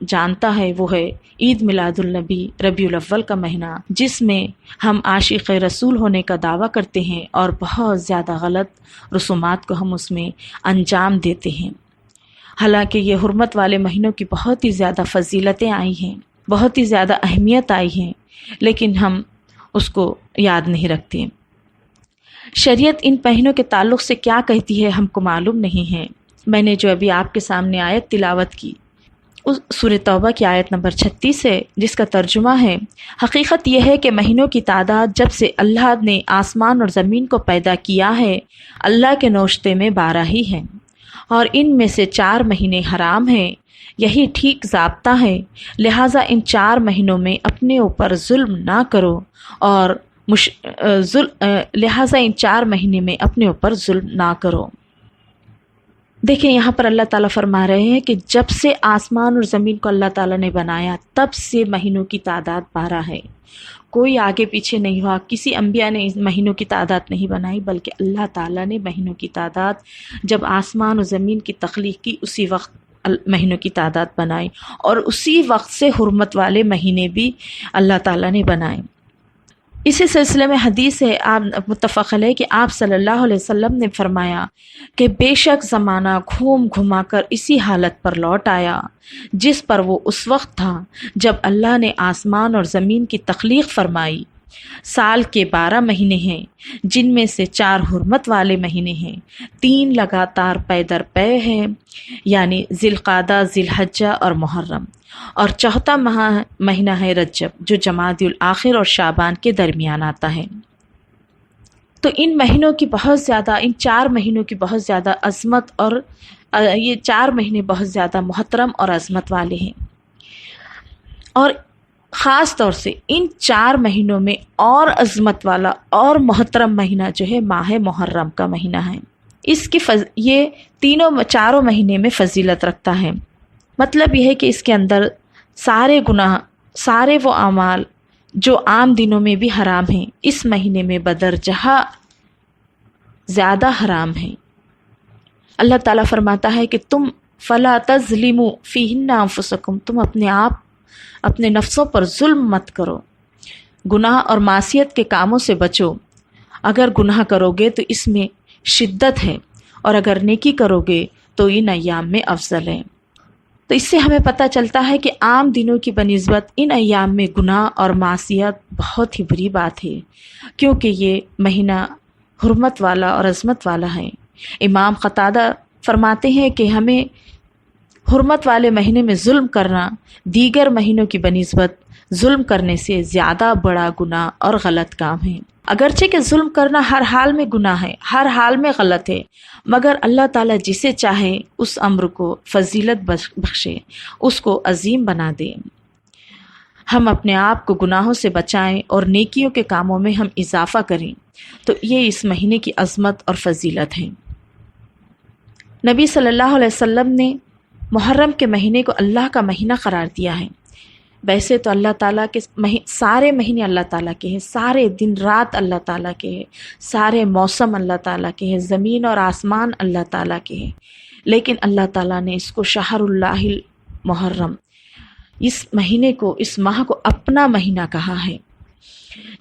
جانتا ہے وہ ہے عید میلاد النبی ربیع الاول کا مہینہ، جس میں ہم عاشق رسول ہونے کا دعویٰ کرتے ہیں اور بہت زیادہ غلط رسومات کو ہم اس میں انجام دیتے ہیں۔ حالانکہ یہ حرمت والے مہینوں کی بہت ہی زیادہ فضیلتیں آئی ہیں، بہت ہی زیادہ اہمیت آئی ہیں، لیکن ہم اس کو یاد نہیں رکھتے۔ شریعت ان مہینوں کے تعلق سے کیا کہتی ہے ہم کو معلوم نہیں ہے۔ میں نے جو ابھی آپ کے سامنے آیت تلاوت کی، اس سورہ توبہ کی آیت نمبر 36 ہے، جس کا ترجمہ ہے، حقیقت یہ ہے کہ مہینوں کی تعداد جب سے اللہ نے آسمان اور زمین کو پیدا کیا ہے، اللہ کے نوشتے میں 12 ہی ہیں، اور ان میں سے 4 مہینے حرام ہیں۔ یہی ٹھیک ضابطہ ہے، لہٰذا ان 4 مہینوں میں اپنے اوپر ظلم نہ کرو، اور لہٰذا ان 4 مہینے میں اپنے اوپر ظلم نہ کرو۔ دیکھیں یہاں پر اللہ تعالیٰ فرما رہے ہیں کہ جب سے آسمان اور زمین کو اللہ تعالیٰ نے بنایا تب سے مہینوں کی تعداد 12 ہے، کوئی آگے پیچھے نہیں ہوا، کسی انبیاء نے مہینوں کی تعداد نہیں بنائی، بلکہ اللہ تعالیٰ نے مہینوں کی تعداد جب آسمان اور زمین کی تخلیق کی اسی وقت مہینوں کی تعداد بنائی، اور اسی وقت سے حرمت والے مہینے بھی اللہ تعالیٰ نے بنائے۔ اسی سلسلے میں حدیث ہے آپ متفق علیہ کہ آپ صلی اللہ علیہ وسلم نے فرمایا کہ بے شک زمانہ گھوم گھما کر اسی حالت پر لوٹ آیا جس پر وہ اس وقت تھا جب اللہ نے آسمان اور زمین کی تخلیق فرمائی۔ سال کے 12 مہینے ہیں، جن میں سے 4 حرمت والے مہینے ہیں، 3 لگاتار پے در پے ہیں، یعنی ذی القعدہ، ذی الحجہ اور محرم، اور چوتھا مہینہ ہے رجب، جو جمادی الاخر اور شعبان کے درمیان آتا ہے۔ تو ان مہینوں کی بہت زیادہ، ان 4 مہینوں کی بہت زیادہ عظمت، اور یہ 4 مہینے بہت زیادہ محترم اور عظمت والے ہیں، اور خاص طور سے ان 4 مہینوں میں اور عظمت والا اور محترم مہینہ جو ہے ماہ محرم کا مہینہ ہے۔ اس کی یہ چاروں مہینے میں فضیلت رکھتا ہے۔ مطلب یہ ہے کہ اس کے اندر سارے گناہ، سارے وہ اعمال جو عام دنوں میں بھی حرام ہیں، اس مہینے میں بدرجہ زیادہ حرام ہیں۔ اللہ تعالیٰ فرماتا ہے کہ تم فلا تظلموا فیہن انفسکم، تم اپنے نفسوں پر ظلم مت کرو، گناہ اور معصیت کے کاموں سے بچو۔ اگر گناہ کرو گے تو اس میں شدت ہے، اور اگر نیکی کرو گے تو ان ایام میں افضل ہے۔ تو اس سے ہمیں پتہ چلتا ہے کہ عام دنوں کی بنسبت ان ایام میں گناہ اور معصیت بہت ہی بری بات ہے، کیونکہ یہ مہینہ حرمت والا اور عظمت والا ہے۔ امام قتادہ فرماتے ہیں کہ ہمیں حرمت والے مہینے میں ظلم کرنا دیگر مہینوں کی بنسبت ظلم کرنے سے زیادہ بڑا گناہ اور غلط کام ہے۔ اگرچہ کہ ظلم کرنا ہر حال میں گناہ ہے، ہر حال میں غلط ہے، مگر اللہ تعالیٰ جسے چاہے اس امر کو فضیلت بخشے، اس کو عظیم بنا دے۔ ہم اپنے آپ کو گناہوں سے بچائیں اور نیکیوں کے کاموں میں ہم اضافہ کریں، تو یہ اس مہینے کی عظمت اور فضیلت ہے۔ نبی صلی اللہ علیہ وسلم نے محرم کے مہینے کو اللہ کا مہینہ قرار دیا ہے۔ ویسے تو اللہ تعالیٰ کے سارے مہینے اللہ تعالیٰ کے ہیں، سارے دن رات اللہ تعالیٰ کے ہیں، سارے موسم اللہ تعالیٰ کے ہیں، زمین اور آسمان اللہ تعالیٰ کے ہیں، لیکن اللہ تعالیٰ نے اس کو شہر اللہ المحرم، اس مہینے کو، اس ماہ کو اپنا مہینہ کہا ہے۔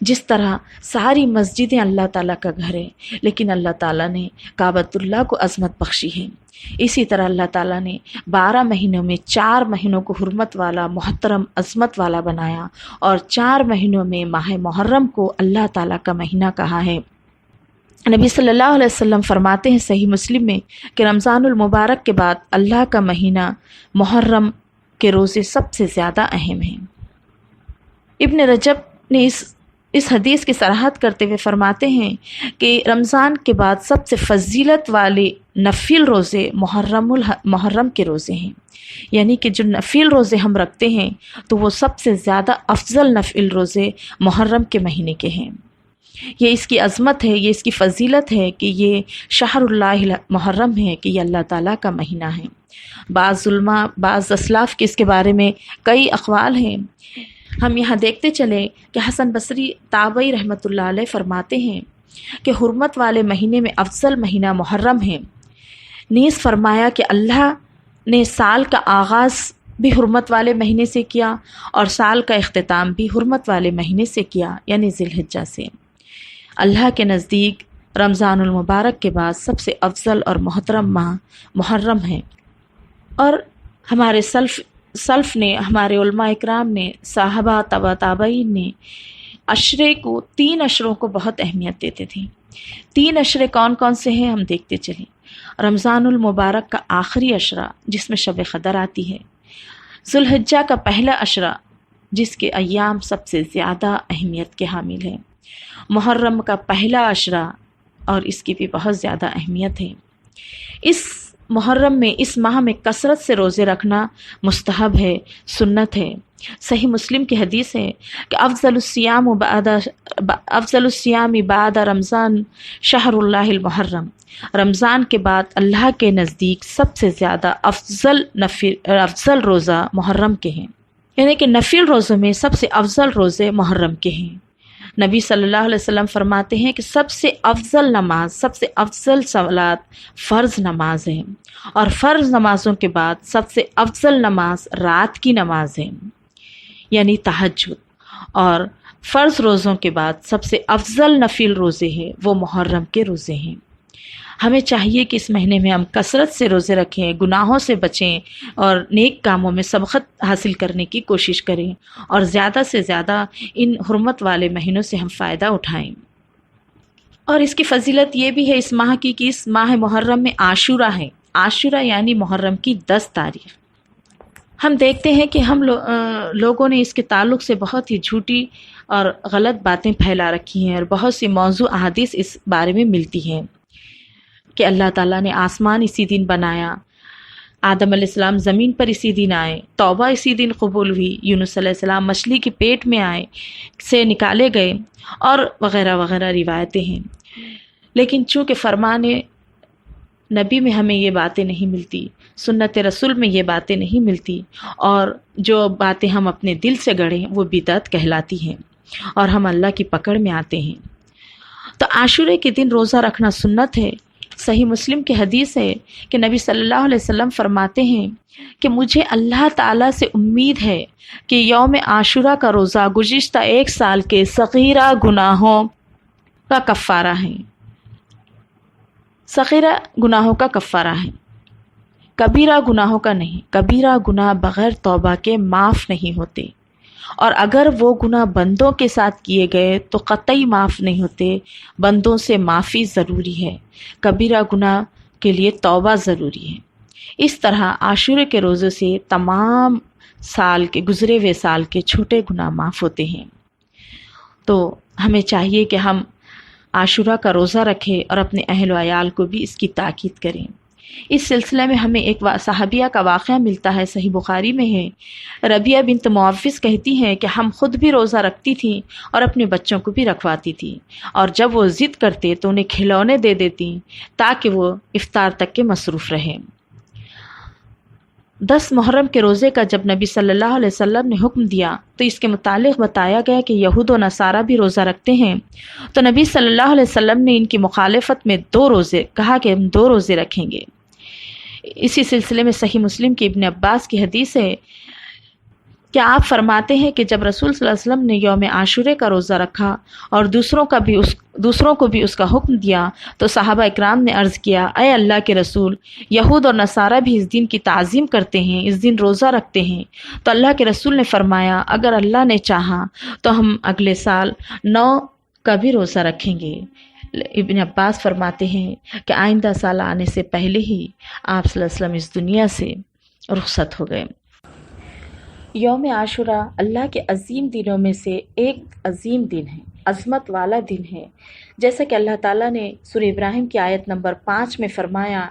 جس طرح ساری مسجدیں اللہ تعالیٰ کا گھر ہے، لیکن اللہ تعالیٰ نے کعبۃ اللہ کو عظمت بخشی ہے، اسی طرح اللہ تعالیٰ نے 12 مہینوں میں 4 مہینوں کو حرمت والا، محترم، عظمت والا بنایا، اور 4 مہینوں میں ماہ محرم کو اللہ تعالیٰ کا مہینہ کہا ہے۔ نبی صلی اللہ علیہ وسلم فرماتے ہیں صحیح مسلم میں کہ رمضان المبارک کے بعد اللہ کا مہینہ محرم کے روزے سب سے زیادہ اہم ہیں۔ ابن رجب نے اس حدیث کی صراحت کرتے ہوئے فرماتے ہیں کہ رمضان کے بعد سب سے فضیلت والے نفل روزے محرم کے روزے ہیں، یعنی کہ جو نفل روزے ہم رکھتے ہیں تو وہ سب سے زیادہ افضل نفل روزے محرم کے مہینے کے ہیں۔ یہ اس کی عظمت ہے، یہ اس کی فضیلت ہے کہ یہ شہر اللہ محرم ہے، کہ یہ اللہ تعالیٰ کا مہینہ ہے۔ بعض اسلاف کے اس کے بارے میں کئی اقوال ہیں۔ ہم یہاں دیکھتے چلیں کہ حسن بصری تابعی رحمۃ اللہ علیہ فرماتے ہیں کہ حرمت والے مہینے میں افضل مہینہ محرم ہے۔ نیز فرمایا کہ اللہ نے سال کا آغاز بھی حرمت والے مہینے سے کیا اور سال کا اختتام بھی حرمت والے مہینے سے کیا، یعنی ذی الحجہ سے۔ اللہ کے نزدیک رمضان المبارک کے بعد سب سے افضل اور محترم ماہ محرم ہے، اور ہمارے سلف نے، ہمارے علماء اکرام نے، صحابہ تبع تابعین نے عشرے کو، 3 عشروں کو بہت اہمیت دیتے تھے۔ 3 عشرے کون کون سے ہیں ہم دیکھتے چلیں۔ رمضان المبارک کا آخری عشرہ جس میں شب قدر آتی ہے، ذی الحجہ کا پہلا عشرہ جس کے ایام سب سے زیادہ اہمیت کے حامل ہیں، محرم کا پہلا عشرہ اور اس کی بھی بہت زیادہ اہمیت ہے۔ اس محرم میں، اس ماہ میں کثرت سے روزے رکھنا مستحب ہے، سنت ہے۔ صحیح مسلم کی حدیث ہے کہ افضل الصیام بعد رمضان شہر اللہ المحرم، رمضان کے بعد اللہ کے نزدیک سب سے زیادہ افضل روزہ محرم کے ہیں، یعنی کہ نفل روزوں میں سب سے افضل روزے محرم کے ہیں۔ نبی صلی اللہ علیہ وسلم فرماتے ہیں کہ سب سے افضل نماز، سب سے افضل صلات فرض نماز ہے، اور فرض نمازوں کے بعد سب سے افضل نماز رات کی نماز ہے، یعنی تہجد، اور فرض روزوں کے بعد سب سے افضل نفل روزے ہیں وہ محرم کے روزے ہیں۔ ہمیں چاہیے کہ اس مہینے میں ہم کثرت سے روزے رکھیں، گناہوں سے بچیں اور نیک کاموں میں سبقت حاصل کرنے کی کوشش کریں، اور زیادہ سے زیادہ ان حرمت والے مہینوں سے ہم فائدہ اٹھائیں۔ اور اس کی فضیلت یہ بھی ہے اس ماہ کی کہ اس ماہ محرم میں عاشورہ ہے۔ عاشورہ یعنی محرم کی 10 تاریخ۔ ہم دیکھتے ہیں کہ ہم لوگوں نے اس کے تعلق سے بہت ہی جھوٹی اور غلط باتیں پھیلا رکھی ہیں، اور بہت سی موضوع احادیث اس بارے میں ملتی ہیں کہ اللہ تعالیٰ نے آسمان اسی دن بنایا، آدم علیہ السلام زمین پر اسی دن آئے، توبہ اسی دن قبول ہوئی، یونس علیہ السلام مچھلی کے پیٹ میں آئے سے نکالے گئے، اور وغیرہ وغیرہ روایتیں ہیں۔ لیکن چونکہ فرمان نبی میں ہمیں یہ باتیں نہیں ملتی، سنت رسول میں یہ باتیں نہیں ملتی، اور جو باتیں ہم اپنے دل سے گڑھیں وہ بدعت کہلاتی ہیں، اور ہم اللہ کی پکڑ میں آتے ہیں۔ تو عاشورے کے دن روزہ رکھنا سنت ہے۔ صحیح مسلم کی حدیث ہے کہ نبی صلی اللہ علیہ وسلم فرماتے ہیں کہ مجھے اللہ تعالیٰ سے امید ہے کہ یوم عاشورہ کا روزہ گزشتہ 1 سال کے صغیرہ گناہوں کا کفارہ ہے، صغیرہ گناہوں کا کفارہ ہے، کبیرہ گناہوں کا نہیں۔ کبیرہ گناہ بغیر توبہ کے معاف نہیں ہوتے، اور اگر وہ گناہ بندوں کے ساتھ کیے گئے تو قطعی معاف نہیں ہوتے، بندوں سے معافی ضروری ہے، کبیرہ گناہ کے لیے توبہ ضروری ہے۔ اس طرح عاشورے کے روزے سے تمام سال کے، گزرے ہوئے سال کے چھوٹے گناہ معاف ہوتے ہیں۔ تو ہمیں چاہیے کہ ہم عاشورہ کا روزہ رکھیں اور اپنے اہل و عیال کو بھی اس کی تاکید کریں۔ اس سلسلے میں ہمیں ایک صحابیہ کا واقعہ ملتا ہے، صحیح بخاری میں ہے۔ ربیہ بنت معوذ کہتی ہیں کہ ہم خود بھی روزہ رکھتی تھیں اور اپنے بچوں کو بھی رکھواتی تھیں، اور جب وہ ضد کرتے تو انہیں کھلونے دے دیتی تاکہ وہ افطار تک کے مصروف رہیں۔ 10 محرم کے روزے کا جب نبی صلی اللہ علیہ وسلم نے حکم دیا تو اس کے متعلق بتایا گیا کہ یہود و نصارہ بھی روزہ رکھتے ہیں، تو نبی صلی اللہ علیہ وسلم نے ان کی مخالفت میں 2 روزے کہا کہ ہم 2 روزے رکھیں گے۔ اسی سلسلے میں صحیح مسلم کی ابن عباس کی حدیث ہے کہ آپ فرماتے ہیں کہ جب رسول صلی اللہ علیہ وسلم نے یوم عاشورے کا روزہ رکھا اور دوسروں کو بھی اس کا حکم دیا تو صحابہ اکرام نے عرض کیا، اے اللہ کے رسول، یہود اور نصارہ بھی اس دن کی تعظیم کرتے ہیں، اس دن روزہ رکھتے ہیں۔ تو اللہ کے رسول نے فرمایا، اگر اللہ نے چاہا تو ہم اگلے سال 9 کا بھی روزہ رکھیں گے۔ ابن عباس فرماتے ہیں کہ آئندہ سال آنے سے پہلے ہی آپ صلی اللہ علیہ وسلم اس دنیا سے رخصت ہو گئے۔ یوم عاشورہ اللہ کے عظیم دنوں میں سے ایک عظیم دن ہے، عظمت والا دن ہے، جیسا کہ اللہ تعالیٰ نے سورہ ابراہیم کی آیت نمبر 5 میں فرمایا،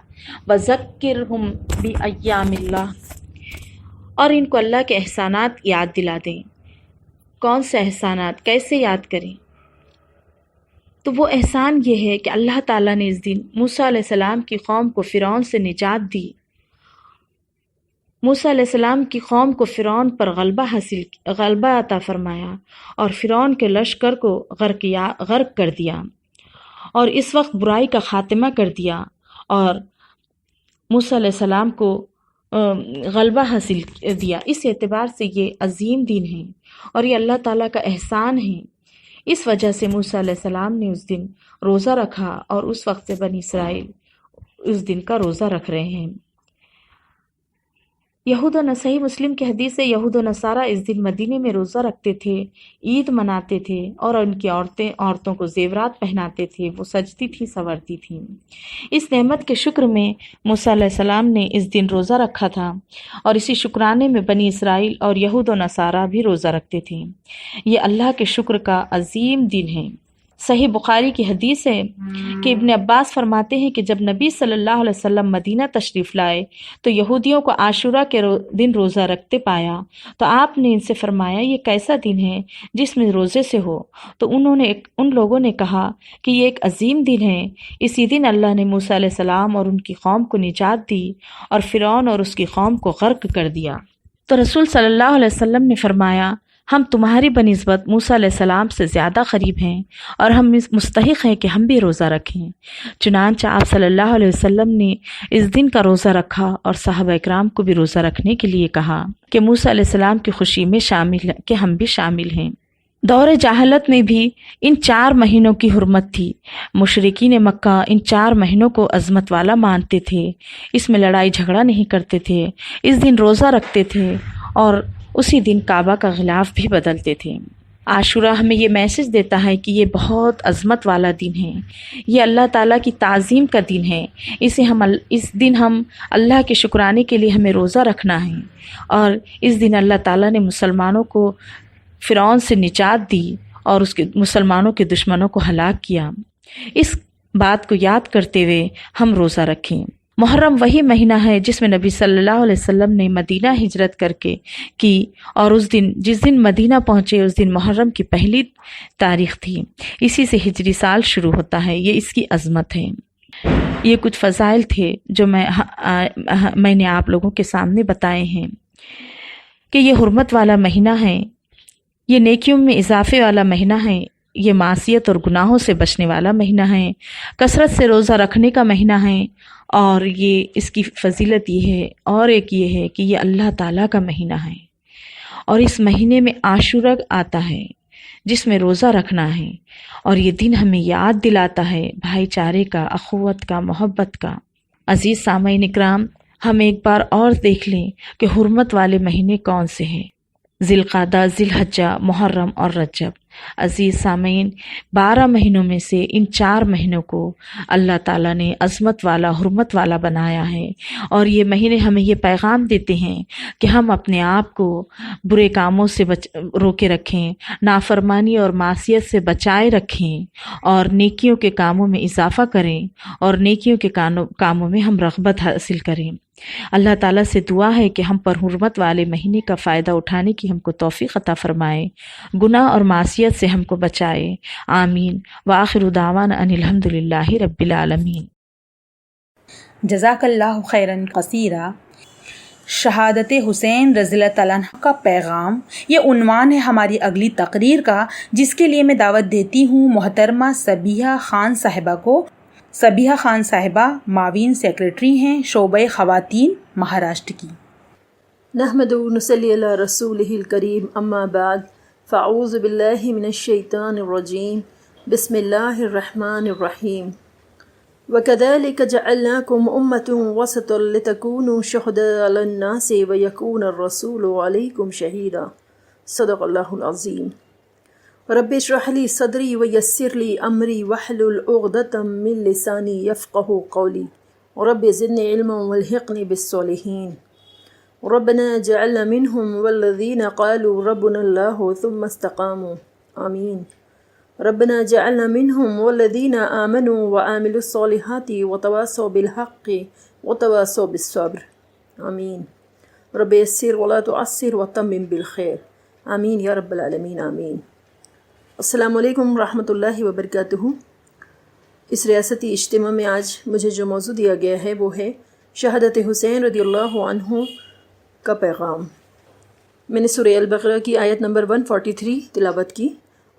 وَذَكِّرْهُمْ بِأَيَّامِ اللَّهِ، اور ان کو اللہ کے احسانات یاد دلا دیں۔ کون سے احسانات، کیسے یاد کریں؟ تو وہ احسان یہ ہے کہ اللہ تعالیٰ نے اس دن موسیٰ علیہ السلام کی قوم کو فرعون سے نجات دی۔ موسیٰ علیہ السلام کی قوم کو فرعون پر غلبہ عطا فرمایا اور فرعون کے لشکر کو غرق کر دیا، اور اس وقت برائی کا خاتمہ کر دیا، اور موسیٰ علیہ السلام کو غلبہ حاصل دیا۔ اس اعتبار سے یہ عظیم دن ہے اور یہ اللہ تعالیٰ کا احسان ہے۔ اس وجہ سے موسیٰ علیہ السلام نے اس دن روزہ رکھا اور اس وقت سے بنی اسرائیل اس دن کا روزہ رکھ رہے ہیں۔ یہود و صحیح مسلم کی حدیث سے یہود و نصارہ اس دن مدینے میں روزہ رکھتے تھے، عید مناتے تھے اور ان کی عورتوں کو زیورات پہناتے تھے، وہ سجتی تھی، سنورتی تھیں۔ اس نعمت کے شکر میں موسیٰ علیہ السلام نے اس دن روزہ رکھا تھا اور اسی شکرانے میں بنی اسرائیل اور یہود و نصارہ بھی روزہ رکھتے تھے۔ یہ اللہ کے شکر کا عظیم دن ہے۔ صحیح بخاری کی حدیث ہے کہ ابن عباس فرماتے ہیں کہ جب نبی صلی اللہ علیہ وسلم مدینہ تشریف لائے تو یہودیوں کو عاشورہ کے دن روزہ رکھتے پایا تو آپ نے ان سے فرمایا یہ کیسا دن ہے جس میں روزے سے ہو؟ تو ان لوگوں نے کہا کہ یہ ایک عظیم دن ہے، اسی دن اللہ نے موسیٰ علیہ السلام اور ان کی قوم کو نجات دی اور فرعون اور اس کی قوم کو غرق کر دیا۔ تو رسول صلی اللہ علیہ وسلم نے فرمایا ہم تمہاری بنسبت موسیٰ علیہ السلام سے زیادہ قریب ہیں اور ہم مستحق ہیں کہ ہم بھی روزہ رکھیں۔ چنانچہ آپ صلی اللہ علیہ وسلم نے اس دن کا روزہ رکھا اور صحابہ اکرام کو بھی روزہ رکھنے کے لیے کہا کہ موسیٰ علیہ السلام کی خوشی میں ہم بھی شامل ہیں۔ دور جاہلت میں بھی ان 4 مہینوں کی حرمت تھی۔ مشرکین مکہ ان 4 مہینوں کو عظمت والا مانتے تھے، اس میں لڑائی جھگڑا نہیں کرتے تھے، اس دن روزہ رکھتے تھے اور اسی دن کعبہ کا غلاف بھی بدلتے تھے۔ عاشورہ ہمیں یہ میسج دیتا ہے کہ یہ بہت عظمت والا دن ہے، یہ اللہ تعالیٰ کی تعظیم کا دن ہے۔ اس دن ہم اللہ کے شکرانے کے لیے ہمیں روزہ رکھنا ہے اور اس دن اللہ تعالیٰ نے مسلمانوں کو فرعون سے نجات دی اور اس کے مسلمانوں کے دشمنوں کو ہلاک کیا۔ اس بات کو یاد کرتے ہوئے ہم روزہ رکھیں۔ محرم وہی مہینہ ہے جس میں نبی صلی اللہ علیہ وسلم نے مدینہ ہجرت کر کے کی اور جس دن مدینہ پہنچے اس دن محرم کی پہلی تاریخ تھی۔ اسی سے ہجری سال شروع ہوتا ہے، یہ اس کی عظمت ہے۔ یہ کچھ فضائل تھے جو میں نے آپ لوگوں کے سامنے بتائے ہیں کہ یہ حرمت والا مہینہ ہے، یہ نیکیوں میں اضافے والا مہینہ ہے، یہ معصیت اور گناہوں سے بچنے والا مہینہ ہے، کثرت سے روزہ رکھنے کا مہینہ ہے، اور یہ اس کی فضیلت یہ ہے اور ایک یہ ہے کہ یہ اللہ تعالیٰ کا مہینہ ہے اور اس مہینے میں عاشورہ آتا ہے جس میں روزہ رکھنا ہے، اور یہ دن ہمیں یاد دلاتا ہے بھائی چارے کا، اخوت کا، محبت کا۔ عزیز سامعین اکرام، ہم ایک بار اور دیکھ لیں کہ حرمت والے مہینے کون سے ہیں۔ ذی القعدہ، ذی الحجہ، محرم اور رجب۔ عزیز سامعین، 12 مہینوں میں سے ان 4 مہینوں کو اللہ تعالیٰ نے عظمت والا، حرمت والا بنایا ہے، اور یہ مہینے ہمیں یہ پیغام دیتے ہیں کہ ہم اپنے آپ کو برے کاموں سے روکے رکھیں، نافرمانی اور معصیت سے بچائے رکھیں اور نیکیوں کے کاموں میں اضافہ کریں اور نیکیوں کے کاموں میں ہم رغبت حاصل کریں۔ اللہ تعالیٰ سے دعا ہے کہ ہم پر حرمت والے مہینے کا فائدہ اٹھانے کی ہم کو توفیق عطا فرمائے، گناہ اور معصیت سے ہم کو بچائے۔ آمین۔ وآخر دعوانا ان الحمد للہ رب العالمین۔ جزاک اللہ خیراً کثیرا۔ شہادت حسین رضی اللہ تعالیٰ عنہ کا پیغام، یہ عنوان ہے ہماری اگلی تقریر کا، جس کے لیے میں دعوت دیتی ہوں محترمہ صبیحہ خان صاحبہ کو۔ صبیحہ خان صاحبہ معاون سیکریٹری ہیں شعبۂ خواتین مہاراشٹر کی۔ نحمد و نصلی علی رسولہ الکریم، اما بعد، فاعوذ باللہ من الشیطان الرجیم، بسم اللہ الرحمن الرحیم۔ وَكَذَلِكَ جَعَلْنَاكُمْ أُمَّةً وَسَطًا لِتَكُونُوا شُهَدَاءَ عَلَى النَّاسِ وَيَكُونَ الرَّسُولُ عَلَيْكُمْ شَهِيدًا۔ صدق اللہ العظیم۔ رب اشرح لي صدری ویسر لي امری واحلل عقدۃ من لسانی یفقهوا قولی، رب زدنی علما والحقنی بالصالحین۔ ربنا جعلنا منهم والذین قالوا ربنا الله ثم استقاموا، آمین۔ ربنا جعلنا منهم والذین آمنوا وعملوا الصالحات وتواصوا بالحق وتواصوا بالصبر، آمین۔ رب یسر ولا تعسر وتمم بالخیر، آمین یا رب العالمین، آمین۔ السلام علیکم ورحمۃ اللہ وبرکاتہ۔ اس ریاستی اجتماع میں آج مجھے جو موضوع دیا گیا ہے وہ ہے شہادت حسین رضی اللہ عنہ کا پیغام۔ میں نے سورہ البقرہ کی آیت نمبر 143 تلاوت کی۔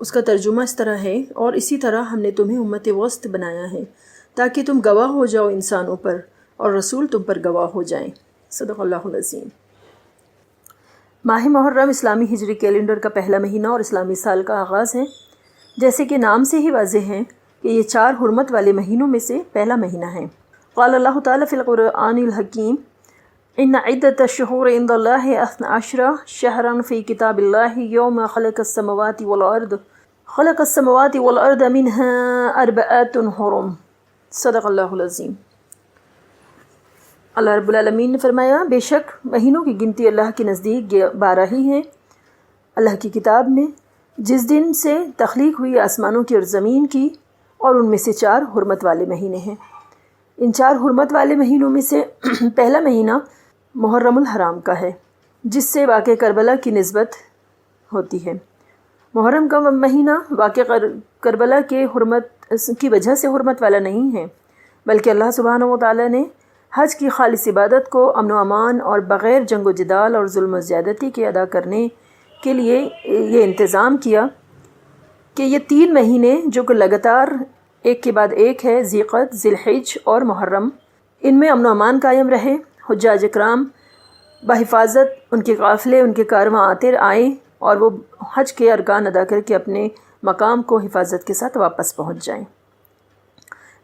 اس کا ترجمہ اس طرح ہے، اور اسی طرح ہم نے تمہیں امت وسط بنایا ہے تاکہ تم گواہ ہو جاؤ انسانوں پر اور رسول تم پر گواہ ہو جائیں۔ صدق اللہ العظیم۔ ماہ محرم اسلامی ہجری کیلنڈر کا پہلا مہینہ اور اسلامی سال کا آغاز ہے۔ جیسے کہ نام سے ہی واضح ہے کہ یہ 4 حرمت والے مہینوں میں سے پہلا مہینہ ہے۔ قال اللہ تعالیٰ فی القرآن الحکیم ان عدۃ الشہور عند اللہ 12 شہرا فی کتاب اللہ یوم خلق السماوات والارض منها 4 حرم۔ صدق اللہ العظیم۔ اللہ رب العالمین نے فرمایا بے شک مہینوں کی گنتی اللہ کے نزدیک 12 ہی ہیں اللہ کی کتاب میں، جس دن سے تخلیق ہوئی آسمانوں کی اور زمین کی، اور ان میں سے 4 حرمت والے مہینے ہیں۔ ان 4 حرمت والے مہینوں میں سے پہلا مہینہ محرم الحرام کا ہے، جس سے واقع کربلا کی نسبت ہوتی ہے۔ محرم کا مہینہ واقع کربلا کے حرمت کی وجہ سے حرمت والا نہیں ہے، بلکہ اللہ سبحانہ و تعالیٰ نے حج کی خالص عبادت کو امن و امان اور بغیر جنگ و جدال اور ظلم و زیادتی کے ادا کرنے کے لیے یہ انتظام کیا کہ یہ 3 مہینے جو کہ لگاتار ایک کے بعد ایک ہے، ذی القعدہ، ذی الحجہ اور محرم، ان میں امن و امان قائم رہے، حجاج اکرام بحفاظت ان کے قافلے ان کے کارواں آتے آئیں اور وہ حج کے ارکان ادا کر کے اپنے مقام کو حفاظت کے ساتھ واپس پہنچ جائیں۔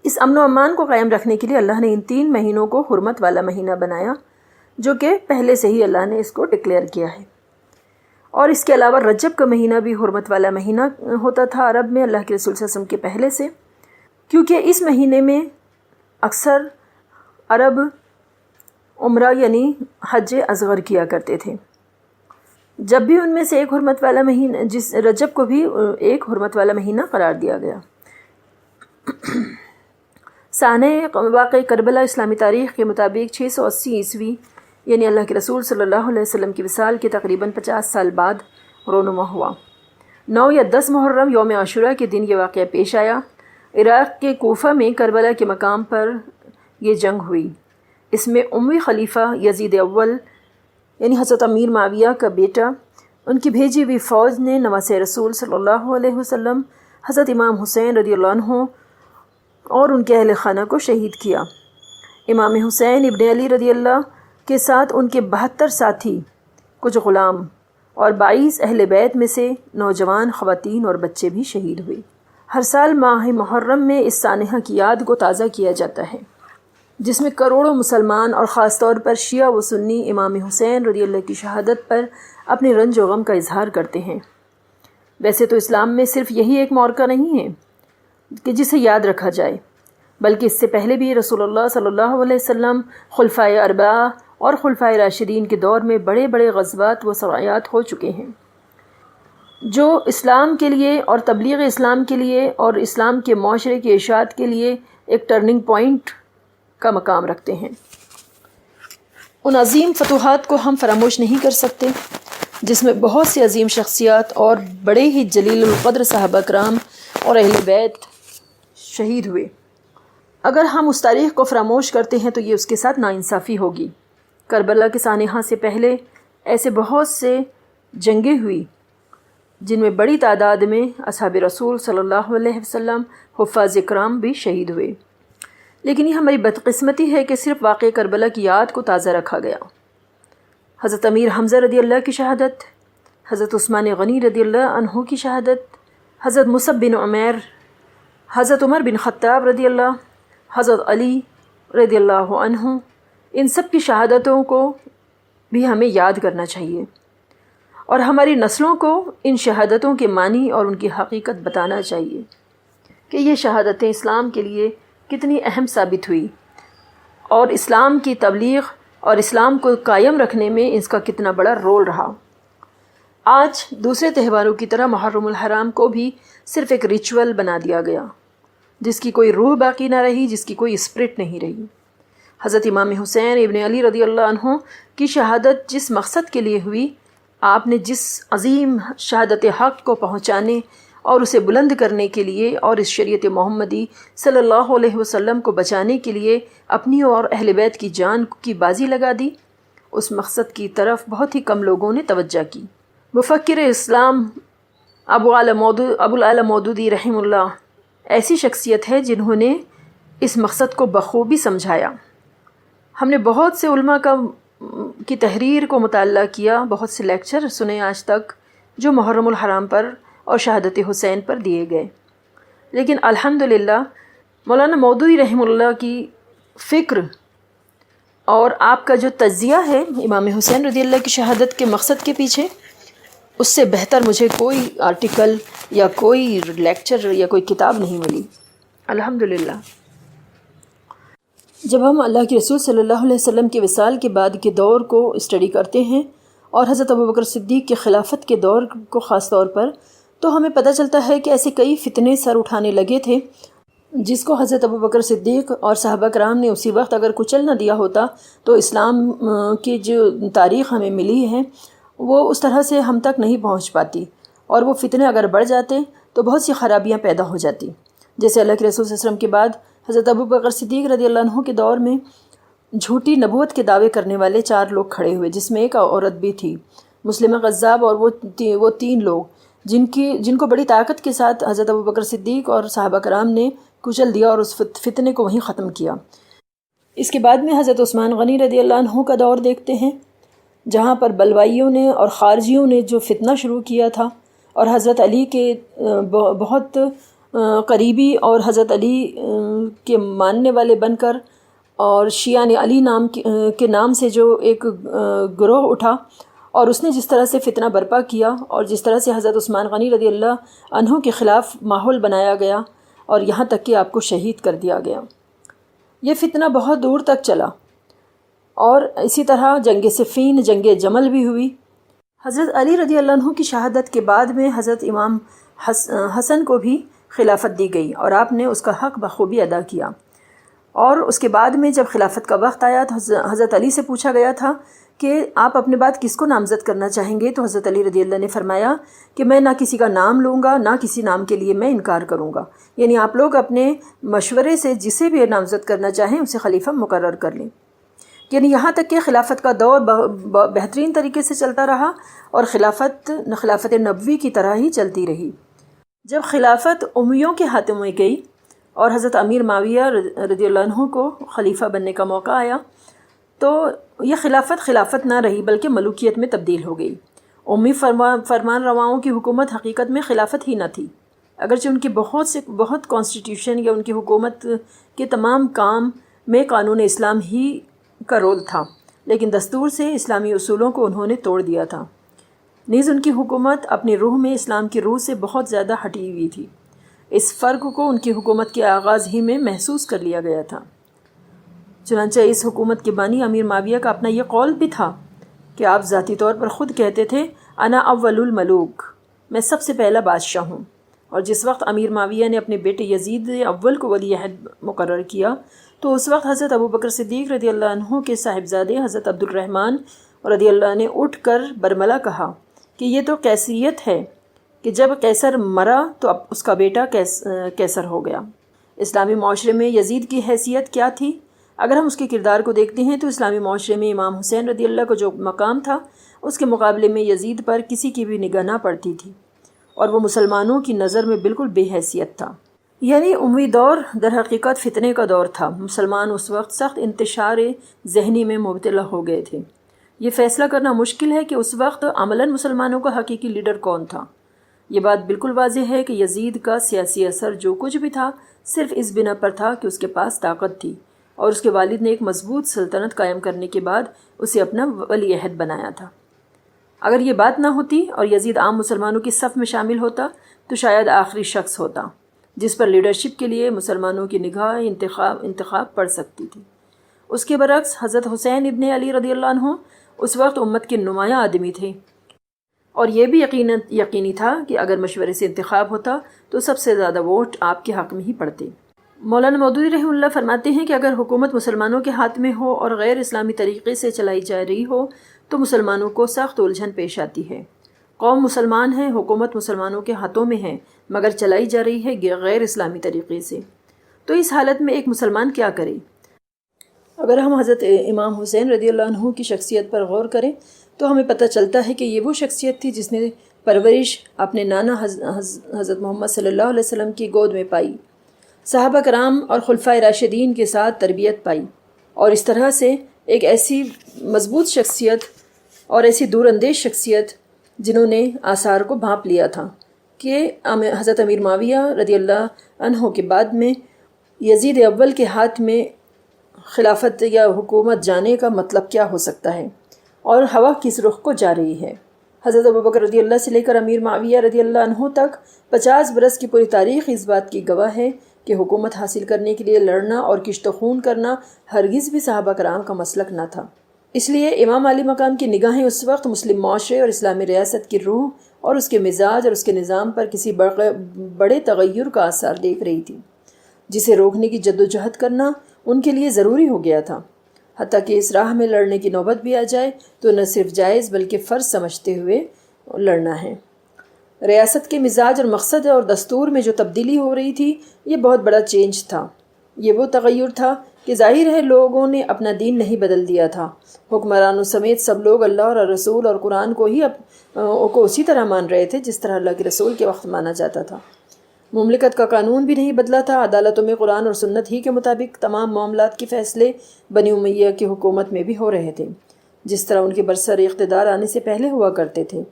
اس امن و امان کو قائم رکھنے کے لیے اللہ نے ان 3 مہینوں کو حرمت والا مہینہ بنایا، جو کہ پہلے سے ہی اللہ نے اس کو ڈکلیئر کیا ہے۔ اور اس کے علاوہ رجب کا مہینہ بھی حرمت والا مہینہ ہوتا تھا عرب میں اللہ کے رسول صلی اللہ علیہ وسلم کے پہلے سے، کیونکہ اس مہینے میں اکثر عرب عمرہ یعنی حج اصغر کیا کرتے تھے۔ جب بھی ان میں سے ایک حرمت والا مہینہ، جس رجب کو بھی ایک حرمت والا مہینہ قرار دیا گیا۔ سانح واقع کربلا اسلامی تاریخ کے مطابق 680 عیسوی یعنی اللہ کے رسول صلی اللہ علیہ وسلم کی وصال کے تقریباً 50 سال بعد رونما ہوا۔ 9 یا 10 محرم یوم عاشوراء کے دن یہ واقعہ پیش آیا۔ عراق کے کوفہ میں کربلا کے مقام پر یہ جنگ ہوئی۔ اس میں اموی خلیفہ یزید اول یعنی حضرت امیر معاویہ کا بیٹا، ان کی بھیجی ہوئی فوج نے نواسۂ رسول صلی اللہ علیہ وسلم حضرت امام حسین رضی اللہ عنہ اور ان کے اہل خانہ کو شہید کیا۔ امام حسین ابن علی رضی اللہ کے ساتھ ان کے 72 ساتھی، کچھ غلام اور 22 اہل بیت میں سے نوجوان خواتین اور بچے بھی شہید ہوئے۔ ہر سال ماہ محرم میں اس سانحہ کی یاد کو تازہ کیا جاتا ہے، جس میں کروڑوں مسلمان اور خاص طور پر شیعہ و سنی امام حسین رضی اللہ کی شہادت پر اپنے رنج و غم کا اظہار کرتے ہیں۔ ویسے تو اسلام میں صرف یہی ایک موقع نہیں ہے کہ جسے یاد رکھا جائے، بلکہ اس سے پہلے بھی رسول اللہ صلی اللہ علیہ وسلم، خلفائے اربعہ اور خلفائے راشدین کے دور میں بڑے بڑے غزوات و سرایات ہو چکے ہیں، جو اسلام کے لیے اور تبلیغ اسلام کے لیے اور اسلام کے معاشرے کی اشاعت کے لیے ایک ٹرننگ پوائنٹ کا مقام رکھتے ہیں۔ ان عظیم فتوحات کو ہم فراموش نہیں کر سکتے، جس میں بہت سی عظیم شخصیات اور بڑے ہی جلیل القدر صحابہ کرام اور اہل بیت شہید ہوئے۔ اگر ہم اس تاریخ کو فراموش کرتے ہیں تو یہ اس کے ساتھ ناانصافی ہوگی۔ کربلا کے سانحہ سے پہلے ایسے بہت سے جنگیں ہوئی جن میں بڑی تعداد میں اصحاب رسول صلی اللہ علیہ وسلم، حفاظ کرام بھی شہید ہوئے، لیکن یہ ہماری بدقسمتی ہے کہ صرف واقع کربلا کی یاد کو تازہ رکھا گیا۔ حضرت امیر حمزہ رضی اللہ کی شہادت، حضرت عثمان غنی رضی اللہ عنہ کی شہادت، حضرت مصعب بن عمیر، حضرت عمر بن خطاب رضی اللہ، حضرت علی رضی اللہ عنہ، ان سب کی شہادتوں کو بھی ہمیں یاد کرنا چاہیے اور ہماری نسلوں کو ان شہادتوں کے معنی اور ان کی حقیقت بتانا چاہیے کہ یہ شہادتیں اسلام کے لیے کتنی اہم ثابت ہوئی اور اسلام کی تبلیغ اور اسلام کو قائم رکھنے میں اس کا کتنا بڑا رول رہا۔ آج دوسرے تہواروں کی طرح محرم الحرام کو بھی صرف ایک ریچول بنا دیا گیا، جس کی کوئی روح باقی نہ رہی، جس کی کوئی اسپرٹ نہیں رہی۔ حضرت امام حسین ابن علی رضی اللہ عنہ کی شہادت جس مقصد کے لیے ہوئی، آپ نے جس عظیم شہادت حق کو پہنچانے اور اسے بلند کرنے کے لیے اور اس شریعت محمدی صلی اللہ علیہ وسلم کو بچانے کے لیے اپنی اور اہل بیت کی جان کی بازی لگا دی، اس مقصد کی طرف بہت ہی کم لوگوں نے توجہ کی۔ مفکر اسلام ابو العلا مودودی رحمہ اللہ ایسی شخصیت ہے جنہوں نے اس مقصد کو بخوبی سمجھایا۔ ہم نے بہت سے علماء کا کی تحریر کو مطالعہ کیا، بہت سے لیکچر سنے آج تک جو محرم الحرام پر اور شہادت حسین پر دیے گئے، لیکن الحمدللہ مولانا مودودی رحمہ اللہ کی فکر اور آپ کا جو تجزیہ ہے امام حسین رضی اللہ کی شہادت کے مقصد کے پیچھے، اس سے بہتر مجھے کوئی آرٹیکل یا کوئی لیکچر یا کوئی کتاب نہیں ملی الحمدللہ۔ جب ہم اللہ کے رسول صلی اللہ علیہ وسلم کے وصال کے بعد کے دور کو اسٹڈی کرتے ہیں اور حضرت ابوبکر صدیق کے خلافت کے دور کو خاص طور پر، تو ہمیں پتہ چلتا ہے کہ ایسے کئی فتنے سر اٹھانے لگے تھے جس کو حضرت ابوبکر صدیق اور صحابہ کرام نے اسی وقت اگر کچل نہ دیا ہوتا تو اسلام کی جو تاریخ ہمیں ملی ہے وہ اس طرح سے ہم تک نہیں پہنچ پاتی، اور وہ فتنے اگر بڑھ جاتے تو بہت سی خرابیاں پیدا ہو جاتی۔ جیسے اللہ کے رسول صلی اللہ علیہ وسلم کے بعد حضرت ابوبکر صدیق رضی اللہ عنہ کے دور میں جھوٹی نبوت کے دعوے کرنے والے 4 لوگ کھڑے ہوئے، جس میں ایک عورت بھی تھی، مسلمہ غزاب، اور وہ 3 لوگ جن کو بڑی طاقت کے ساتھ حضرت ابوبکر صدیق اور صحابہ کرام نے کچل دیا اور اس فتنے کو وہیں ختم کیا۔ اس کے بعد میں حضرت عثمان غنی رضی اللہ عنہ کا دور دیکھتے ہیں، جہاں پر بلوائیوں نے اور خارجیوں نے جو فتنہ شروع کیا تھا، اور حضرت علی کے بہت قریبی اور حضرت علی کے ماننے والے بن کر، اور شیعہ علی کے نام سے جو ایک گروہ اٹھا، اور اس نے جس طرح سے فتنہ برپا کیا اور جس طرح سے حضرت عثمان غنی رضی اللہ عنہ کے خلاف ماحول بنایا گیا اور یہاں تک کہ آپ کو شہید کر دیا گیا، یہ فتنہ بہت دور تک چلا۔ اور اسی طرح جنگ صفین، جنگ جمل بھی ہوئی۔ حضرت علی رضی اللہ عنہ کی شہادت کے بعد میں حضرت امام حسن کو بھی خلافت دی گئی اور آپ نے اس کا حق بخوبی ادا کیا۔ اور اس کے بعد میں جب خلافت کا وقت آیا تو حضرت علی سے پوچھا گیا تھا کہ آپ اپنے بعد کس کو نامزد کرنا چاہیں گے، تو حضرت علی رضی اللہ نے فرمایا کہ میں نہ کسی کا نام لوں گا، نہ کسی نام کے لیے میں انکار کروں گا، یعنی آپ لوگ اپنے مشورے سے جسے بھی نامزد کرنا چاہیں اسے خلیفہ مقرر کر لیں۔ یعنی یہاں تک کہ خلافت کا دور بہترین طریقے سے چلتا رہا اور خلافت نبوی کی طرح ہی چلتی رہی۔ جب خلافت امیوں کے ہاتھوں میں گئی اور حضرت امیر معاویہ رضی اللہ عنہ کو خلیفہ بننے کا موقع آیا تو یہ خلافت نہ رہی بلکہ ملوکیت میں تبدیل ہو گئی۔ امی فرمان رواؤں کی حکومت حقیقت میں خلافت ہی نہ تھی، اگرچہ ان کی بہت کانسٹیٹیوشن یا ان کی حکومت کے تمام کام میں قانون اسلام ہی کا رول تھا، لیکن دستور سے اسلامی اصولوں کو انہوں نے توڑ دیا تھا۔ نیز ان کی حکومت اپنی روح میں اسلام کی روح سے بہت زیادہ ہٹی ہوئی تھی۔ اس فرق کو ان کی حکومت کے آغاز ہی میں محسوس کر لیا گیا تھا۔ چنانچہ اس حکومت کے بانی امیر معاویہ کا اپنا یہ قول بھی تھا کہ آپ ذاتی طور پر خود کہتے تھے انا اول الملوک، میں سب سے پہلا بادشاہ ہوں۔ اور جس وقت امیر معاویہ نے اپنے بیٹے یزید اول کو ولی عہد مقرر کیا تو اس وقت حضرت ابوبکر صدیق رضی اللہ عنہ کے صاحبزادے حضرت عبد الرحمن رضی اللہ نے اٹھ کر برملا کہا کہ یہ تو قیصریت ہے کہ جب قیصر مرا تو اب اس کا بیٹا قیصر ہو گیا۔ اسلامی معاشرے میں یزید کی حیثیت کیا تھی؟ اگر ہم اس کے کردار کو دیکھتے ہیں تو اسلامی معاشرے میں امام حسین رضی اللہ کو جو مقام تھا اس کے مقابلے میں یزید پر کسی کی بھی نگاہ نہ پڑتی تھی، اور وہ مسلمانوں کی نظر میں بالکل بے حیثیت تھا۔ یعنی اموی دور در حقیقت فتنے کا دور تھا۔ مسلمان اس وقت سخت انتشار ذہنی میں مبتلا ہو گئے تھے۔ یہ فیصلہ کرنا مشکل ہے کہ اس وقت عملاً مسلمانوں کا حقیقی لیڈر کون تھا۔ یہ بات بالکل واضح ہے کہ یزید کا سیاسی اثر جو کچھ بھی تھا صرف اس بنا پر تھا کہ اس کے پاس طاقت تھی، اور اس کے والد نے ایک مضبوط سلطنت قائم کرنے کے بعد اسے اپنا ولی عہد بنایا تھا۔ اگر یہ بات نہ ہوتی اور یزید عام مسلمانوں کی صف میں شامل ہوتا تو شاید آخری شخص ہوتا جس پر لیڈرشپ کے لیے مسلمانوں کی نگاہ انتخاب پڑ سکتی تھی۔ اس کے برعکس حضرت حسین ابن علی رضی اللہ عنہ اس وقت امت کے نمایاں آدمی تھے، اور یہ بھی یقینی تھا کہ اگر مشورے سے انتخاب ہوتا تو سب سے زیادہ ووٹ آپ کے حق میں ہی پڑتے۔ مولانا مودودی رحمہ اللہ فرماتے ہیں کہ اگر حکومت مسلمانوں کے ہاتھ میں ہو اور غیر اسلامی طریقے سے چلائی جا رہی ہو تو مسلمانوں کو سخت الجھن پیش آتی ہے۔ قوم مسلمان ہے، حکومت مسلمانوں کے ہاتھوں میں ہے، مگر چلائی جا رہی ہے غیر اسلامی طریقے سے، تو اس حالت میں ایک مسلمان کیا کرے؟ اگر ہم حضرت امام حسین رضی اللہ عنہ کی شخصیت پر غور کریں تو ہمیں پتہ چلتا ہے کہ یہ وہ شخصیت تھی جس نے پرورش اپنے نانا حضرت محمد صلی اللہ علیہ وسلم کی گود میں پائی، صحابہ کرام اور خلفائے راشدین کے ساتھ تربیت پائی، اور اس طرح سے ایک ایسی مضبوط شخصیت اور ایسی دور اندیش شخصیت جنہوں نے آثار کو بھانپ لیا تھا کہ حضرت امیر معاویہ رضی اللہ عنہ کے بعد میں یزید اول کے ہاتھ میں خلافت یا حکومت جانے کا مطلب کیا ہو سکتا ہے اور ہوا کس رخ کو جا رہی ہے۔ حضرت ابوبکر رضی اللہ سے لے کر امیر معاویہ رضی اللہ عنہ تک 50 برس کی پوری تاریخ اس بات کی گواہ ہے کہ حکومت حاصل کرنے کے لیے لڑنا اور کشت و خون کرنا ہرگز بھی صحابہ کرام کا مسلک نہ تھا۔ اس لیے امام علی مقام کی نگاہیں اس وقت مسلم معاشرے اور اسلامی ریاست کی روح اور اس کے مزاج اور اس کے نظام پر کسی بڑے تغیر کا آثار دیکھ رہی تھی، جسے روکنے کی جد و جہد کرنا ان کے لیے ضروری ہو گیا تھا۔ حتیٰ کہ اس راہ میں لڑنے کی نوبت بھی آ جائے تو نہ صرف جائز بلکہ فرض سمجھتے ہوئے لڑنا ہے۔ ریاست کے مزاج اور مقصد اور دستور میں جو تبدیلی ہو رہی تھی یہ بہت بڑا چینج تھا۔ یہ وہ تغیر تھا کہ ظاہر ہے لوگوں نے اپنا دین نہیں بدل دیا تھا، حکمرانوں سمیت سب لوگ اللہ اور رسول اور قرآن کو اسی طرح مان رہے تھے جس طرح اللہ کے رسول کے وقت مانا جاتا تھا۔ مملکت کا قانون بھی نہیں بدلا تھا، عدالتوں میں قرآن اور سنت ہی کے مطابق تمام معاملات کے فیصلے بنی امیہ کی حکومت میں بھی ہو رہے تھے، جس طرح ان کے برسر اقتدار آنے سے پہلے ہوا کرتے تھے۔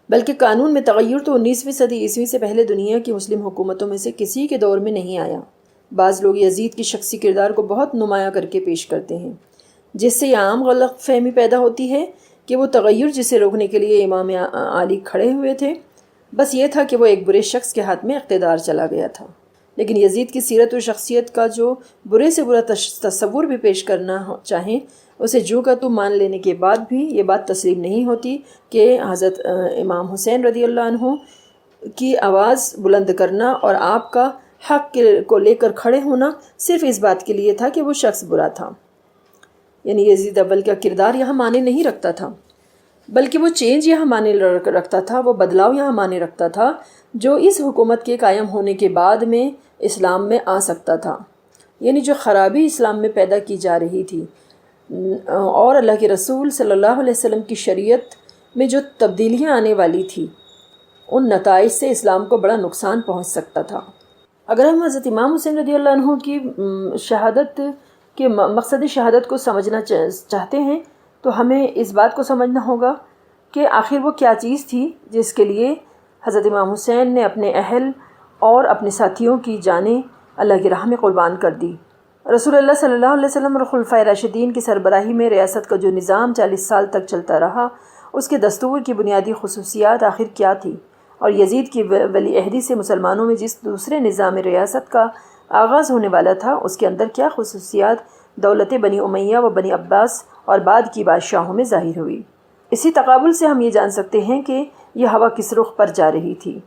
بلکہ قانون میں تغیر تو 19ویں صدی عیسوی سے پہلے دنیا کی مسلم حکومتوں میں سے کسی کے دور میں نہیں آیا۔ بعض لوگ یزید کی شخصی کردار کو بہت نمایاں کر کے پیش کرتے ہیں، جس سے یہ عام غلط فہمی پیدا ہوتی ہے کہ وہ تغیر جسے روکنے کے لیے امام علی کھڑے ہوئے تھے بس یہ تھا کہ وہ ایک برے شخص کے ہاتھ میں اقتدار چلا گیا تھا۔ لیکن یزید کی سیرت و شخصیت کا جو برے سے برا تصور بھی پیش کرنا چاہیں اسے جو کا تو مان لینے کے بعد بھی یہ بات تسلیم نہیں ہوتی کہ حضرت امام حسین رضی اللہ عنہ کی آواز بلند کرنا اور آپ کا حق کو لے کر کھڑے ہونا صرف اس بات کے لیے تھا کہ وہ شخص برا تھا، یعنی یزید اول کا کردار یہاں معنی نہیں رکھتا تھا، بلکہ وہ چینج یہاں معنی رکھتا تھا، وہ بدلاؤ یہاں معنی رکھتا تھا جو اس حکومت کے قائم ہونے کے بعد میں اسلام میں آ سکتا تھا، یعنی جو خرابی اسلام میں پیدا کی جا رہی تھی اور اللہ کے رسول صلی اللہ علیہ وسلم کی شریعت میں جو تبدیلیاں آنے والی تھی ان نتائج سے اسلام کو بڑا نقصان پہنچ سکتا تھا۔ اگر ہم حضرت امام حسین رضی اللہ عنہ کی شہادت کے مقصد شہادت کو سمجھنا چاہتے ہیں تو ہمیں اس بات کو سمجھنا ہوگا کہ آخر وہ کیا چیز تھی جس کے لیے حضرت امام حسین نے اپنے اہل اور اپنے ساتھیوں کی جانیں اللہ کی راہ میں قربان کر دی۔ رسول اللہ صلی اللہ علیہ وسلم اور خلفائے راشدین کی سربراہی میں ریاست کا جو نظام 40 سال تک چلتا رہا اس کے دستور کی بنیادی خصوصیات آخر کیا تھی، اور یزید کی ولی عہدی سے مسلمانوں میں جس دوسرے نظام ریاست کا آغاز ہونے والا تھا اس کے اندر کیا خصوصیات دولت بنی امیہ و بنی عباس اور بعد کی بادشاہوں میں ظاہر ہوئی۔ اسی تقابل سے ہم یہ جان سکتے ہیں کہ یہ ہوا کس رخ پر جا رہی تھی،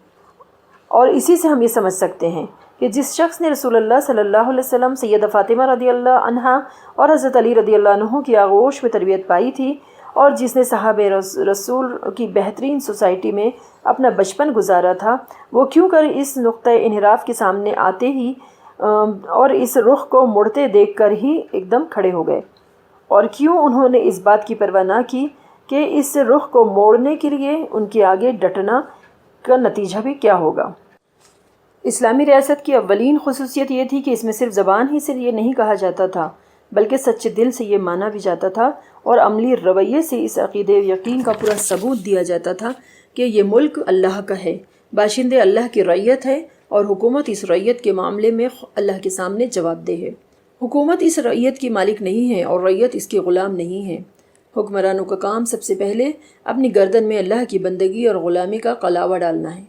اور اسی سے ہم یہ سمجھ سکتے ہیں کہ جس شخص نے رسول اللہ صلی اللہ علیہ وسلم، سیدہ فاطمہ رضی اللہ عنہا اور حضرت علی رضی اللہ عنہ کی آغوش میں تربیت پائی تھی اور جس نے صحابہ رسول کی بہترین سوسائٹی میں اپنا بچپن گزارا تھا، وہ کیوں کر اس نقطۂ انحراف کے سامنے آتے ہی اور اس رخ کو مڑتے دیکھ کر ہی ایک دم کھڑے ہو گئے، اور کیوں انہوں نے اس بات کی پرواہ نہ کی کہ اس رخ کو موڑنے کے لیے ان کے آگے ڈٹنا کا نتیجہ بھی کیا ہوگا۔ اسلامی ریاست کی اولین خصوصیت یہ تھی کہ اس میں صرف زبان ہی سے یہ نہیں کہا جاتا تھا بلکہ سچے دل سے یہ مانا بھی جاتا تھا اور عملی رویے سے اس عقیدے یقین کا پورا ثبوت دیا جاتا تھا کہ یہ ملک اللہ کا ہے، باشندے اللہ کی رعیت ہے اور حکومت اس رعیت کے معاملے میں اللہ کے سامنے جواب دہ ہے۔ حکومت اس رعیت کی مالک نہیں ہے اور رعیت اس کے غلام نہیں ہے۔ حکمرانوں کا کام سب سے پہلے اپنی گردن میں اللہ کی بندگی اور غلامی کا قلاوہ ڈالنا ہے،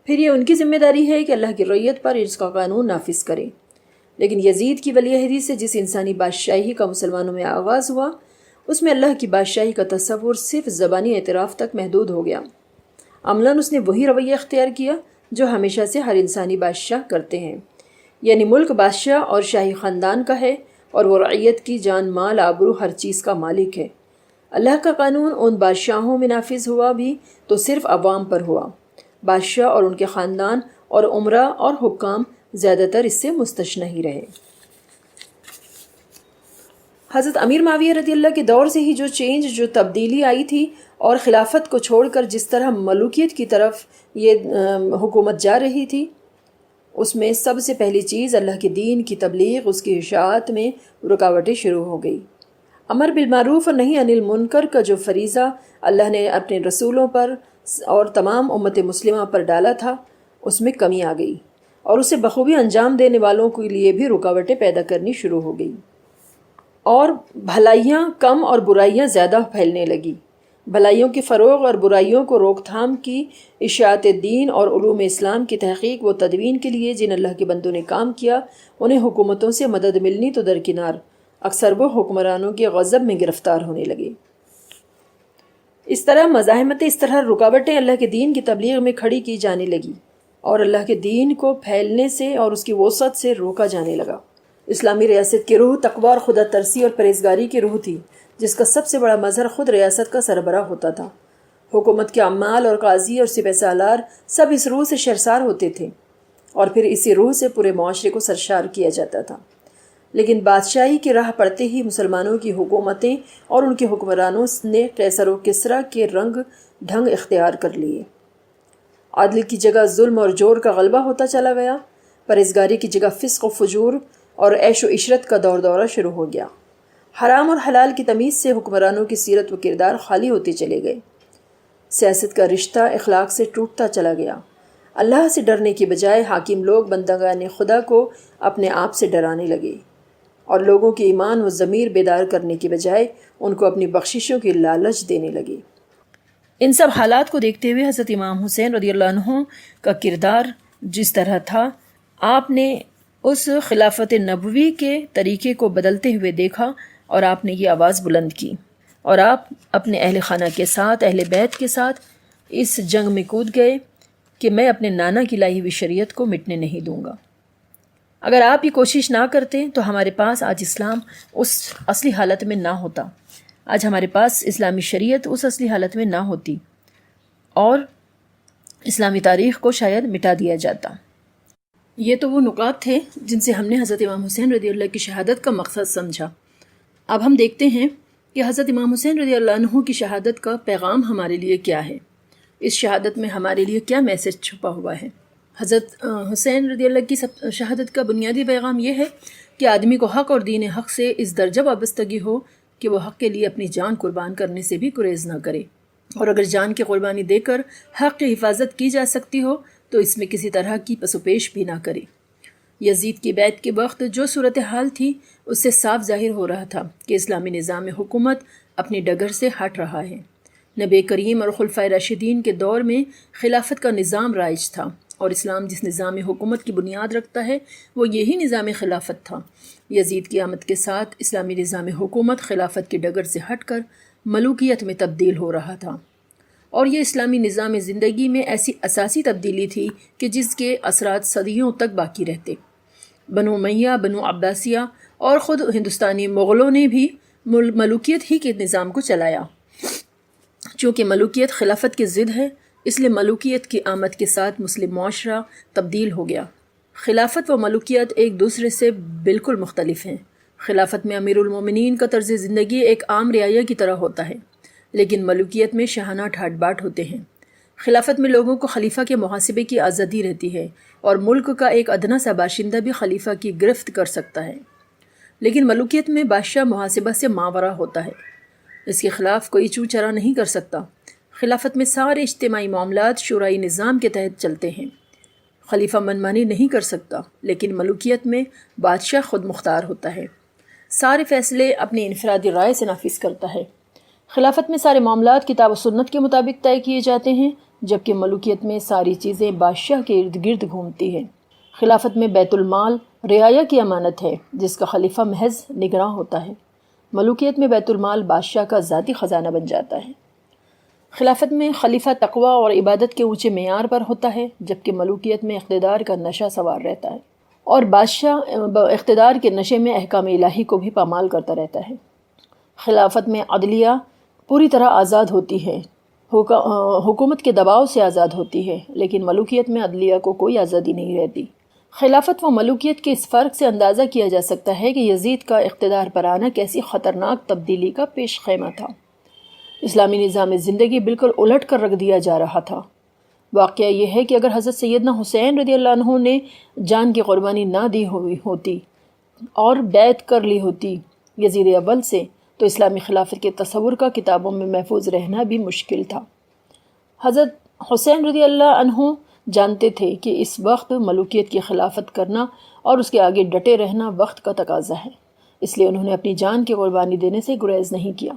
پھر یہ ان کی ذمہ داری ہے کہ اللہ کی رعیت پر اس کا قانون نافذ کریں۔ لیکن یزید کی ولی عہدی سے جس انسانی بادشاہی کا مسلمانوں میں آغاز ہوا اس میں اللہ کی بادشاہی کا تصور صرف زبانی اعتراف تک محدود ہو گیا۔ عملاً اس نے وہی رویہ اختیار کیا جو ہمیشہ سے ہر انسانی بادشاہ کرتے ہیں، یعنی ملک بادشاہ اور شاہی خاندان کا ہے اور وہ رعیت کی جان مال آبرو ہر چیز کا مالک ہے۔ اللہ کا قانون ان بادشاہوں میں نافذ ہوا بھی تو صرف عوام پر ہوا، بادشاہ اور ان کے خاندان اور عمرہ اور حکام زیادہ تر اس سے مستثنی ہی رہے۔ حضرت امیر معاویہ رضی اللہ کے دور سے ہی جو تبدیلی آئی تھی اور خلافت کو چھوڑ کر جس طرح ملوکیت کی طرف یہ حکومت جا رہی تھی اس میں سب سے پہلی چیز اللہ کے دین کی تبلیغ، اس کی اشاعت میں رکاوٹیں شروع ہو گئی۔ امر بالمعروف اور نہیں انل منکر کا جو فریضہ اللہ نے اپنے رسولوں پر اور تمام امت مسلمہ پر ڈالا تھا اس میں کمی آ گئی اور اسے بخوبی انجام دینے والوں کے لیے بھی رکاوٹیں پیدا کرنی شروع ہو گئی اور بھلائیاں کم اور برائیاں زیادہ پھیلنے لگی۔ بھلائیوں کے فروغ اور برائیوں کو روک تھام کی اشاعت دین اور علوم اسلام کی تحقیق و تدوین کے لیے جن اللہ کے بندوں نے کام کیا انہیں حکومتوں سے مدد ملنی تو درکنار، اکثر وہ حکمرانوں کے غضب میں گرفتار ہونے لگے۔ اس طرح مزاحمتیں، اس طرح رکاوٹیں اللہ کے دین کی تبلیغ میں کھڑی کی جانے لگی اور اللہ کے دین کو پھیلنے سے اور اس کی وسعت سے روکا جانے لگا۔ اسلامی ریاست کی روح تقویٰ اور خدا ترسی اور پرہیزگاری کی روح تھی، جس کا سب سے بڑا مظہر خود ریاست کا سربراہ ہوتا تھا۔ حکومت کے عمال اور قاضی اور سپہ سالار سب اس روح سے شرسار ہوتے تھے اور پھر اسی روح سے پورے معاشرے کو سرشار کیا جاتا تھا۔ لیکن بادشاہی کی راہ پڑتے ہی مسلمانوں کی حکومتیں اور ان کے حکمرانوں نے قیصر و کسریٰ کے رنگ ڈھنگ اختیار کر لیے۔ عدل کی جگہ ظلم اور جور کا غلبہ ہوتا چلا گیا، پرہیزگاری کی جگہ فسق و فجور اور عیش و عشرت کا دورہ شروع ہو گیا۔ حرام اور حلال کی تمیز سے حکمرانوں کی سیرت و کردار خالی ہوتے چلے گئے۔ سیاست کا رشتہ اخلاق سے ٹوٹتا چلا گیا۔ اللہ سے ڈرنے کی بجائے حاکم لوگ بندگان خدا کو اپنے آپ سے ڈرانے لگے اور لوگوں کے ایمان و ضمیر بیدار کرنے کی بجائے ان کو اپنی بخششوں کی لالچ دینے لگے۔ ان سب حالات کو دیکھتے ہوئے حضرت امام حسین رضی اللہ عنہ کا کردار جس طرح تھا، آپ نے اس خلافت نبوی کے طریقے کو بدلتے ہوئے دیکھا اور آپ نے یہ آواز بلند کی اور آپ اپنے اہل خانہ کے ساتھ، اہل بیت کے ساتھ اس جنگ میں کود گئے کہ میں اپنے نانا کی لائی ہوئی شریعت کو مٹنے نہیں دوں گا۔ اگر آپ یہ کوشش نہ کرتے تو ہمارے پاس آج اسلام اس اصلی حالت میں نہ ہوتا، آج ہمارے پاس اسلامی شریعت اس اصلی حالت میں نہ ہوتی اور اسلامی تاریخ کو شاید مٹا دیا جاتا۔ یہ تو وہ نکات تھے جن سے ہم نے حضرت امام حسین رضی اللہ کی شہادت کا مقصد سمجھا۔ اب ہم دیکھتے ہیں کہ حضرت امام حسین رضی اللہ عنہ کی شہادت کا پیغام ہمارے لیے کیا ہے، اس شہادت میں ہمارے لیے کیا میسج چھپا ہوا ہے۔ حضرت حسین رضی اللہ کی شہادت کا بنیادی پیغام یہ ہے کہ آدمی کو حق اور دین حق سے اس درجہ وابستگی ہو کہ وہ حق کے لیے اپنی جان قربان کرنے سے بھی گریز نہ کرے، اور اگر جان کی قربانی دے کر حق کی حفاظت کی جا سکتی ہو تو اس میں کسی طرح کی پس و پیش بھی نہ کرے۔ یزید کی بیعت کے وقت جو صورتحال تھی اس سے صاف ظاہر ہو رہا تھا کہ اسلامی نظام حکومت اپنی ڈگر سے ہٹ رہا ہے۔ نبی کریم اور خلفائے راشدین کے دور میں خلافت کا نظام رائج تھا اور اسلام جس نظام حکومت کی بنیاد رکھتا ہے وہ یہی نظام خلافت تھا۔ یزید کی آمد کے ساتھ اسلامی نظام حکومت خلافت کی ڈگر سے ہٹ کر ملوکیت میں تبدیل ہو رہا تھا، اور یہ اسلامی نظام زندگی میں ایسی اساسی تبدیلی تھی کہ جس کے اثرات صدیوں تک باقی رہتے۔ بنو امیہ، بنو عباسیہ اور خود ہندوستانی مغلوں نے بھی ملوکیت ہی کے نظام کو چلایا۔ چونکہ ملوکیت خلافت کی ضد ہے، اس لیے ملوکیت کی آمد کے ساتھ مسلم معاشرہ تبدیل ہو گیا۔ خلافت و ملوکیت ایک دوسرے سے بالکل مختلف ہیں۔ خلافت میں امیر المومنین کا طرز زندگی ایک عام رعایا کی طرح ہوتا ہے، لیکن ملوکیت میں شاہانہ ٹھاٹ باٹ ہوتے ہیں۔ خلافت میں لوگوں کو خلیفہ کے محاسبے کی آزادی رہتی ہے اور ملک کا ایک ادنا سا باشندہ بھی خلیفہ کی گرفت کر سکتا ہے، لیکن ملوکیت میں بادشاہ محاسبہ سے ماورا ہوتا ہے، اس کے خلاف کوئی چو چرا نہیں کر سکتا۔ خلافت میں سارے اجتماعی معاملات شورائی نظام کے تحت چلتے ہیں، خلیفہ منمانی نہیں کر سکتا، لیکن ملوکیت میں بادشاہ خود مختار ہوتا ہے، سارے فیصلے اپنی انفرادی رائے سے نافذ کرتا ہے۔ خلافت میں سارے معاملات کتاب و سنت کے مطابق طے کیے جاتے ہیں، جبکہ ملوکیت میں ساری چیزیں بادشاہ کے ارد گرد گھومتی ہیں۔ خلافت میں بیت المال رعایا کی امانت ہے جس کا خلیفہ محض نگراں ہوتا ہے، ملوکیت میں بیت المال بادشاہ کا ذاتی خزانہ بن جاتا ہے۔ خلافت میں خلیفہ تقویٰ اور عبادت کے اونچے معیار پر ہوتا ہے، جبکہ ملوکیت میں اقتدار کا نشہ سوار رہتا ہے اور بادشاہ اقتدار کے نشے میں احکام الہی کو بھی پامال کرتا رہتا ہے۔ خلافت میں عدلیہ پوری طرح آزاد ہوتی ہے، حکومت کے دباؤ سے آزاد ہوتی ہے، لیکن ملوکیت میں عدلیہ کو کوئی آزادی نہیں رہتی۔ خلافت و ملوکیت کے اس فرق سے اندازہ کیا جا سکتا ہے کہ یزید کا اقتدار پر آنا کیسی خطرناک تبدیلی کا پیش خیمہ تھا۔ اسلامی نظام زندگی بالکل الٹ کر رکھ دیا جا رہا تھا۔ واقعہ یہ ہے کہ اگر حضرت سیدنا حسین رضی اللہ عنہ نے جان کی قربانی نہ دی ہوئی ہوتی اور بیعت کر لی ہوتی یزید اول سے، تو اسلامی خلافت کے تصور کا کتابوں میں محفوظ رہنا بھی مشکل تھا۔ حضرت حسین رضی اللہ عنہ جانتے تھے کہ اس وقت ملوکیت کی خلافت کرنا اور اس کے آگے ڈٹے رہنا وقت کا تقاضا ہے، اس لیے انہوں نے اپنی جان کی قربانی دینے سے گریز نہیں کیا۔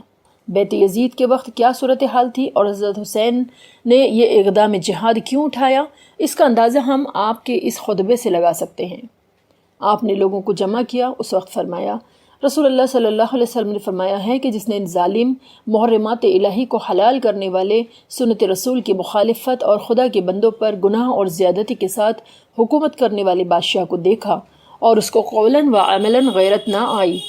بیعت یزید کے وقت کیا صورتحال تھی اور حضرت حسین نے یہ اقدام جہاد کیوں اٹھایا، اس کا اندازہ ہم آپ کے اس خطبے سے لگا سکتے ہیں۔ آپ نے لوگوں کو جمع کیا، اس وقت فرمایا، رسول اللہ صلی اللہ علیہ وسلم نے فرمایا ہے کہ جس نے ظالم محرمات الہی کو حلال کرنے والے سنت رسول کی مخالفت اور خدا کے بندوں پر گناہ اور زیادتی کے ساتھ حکومت کرنے والے بادشاہ کو دیکھا اور اس کو قولاً و عملاً غیرت نہ آئی،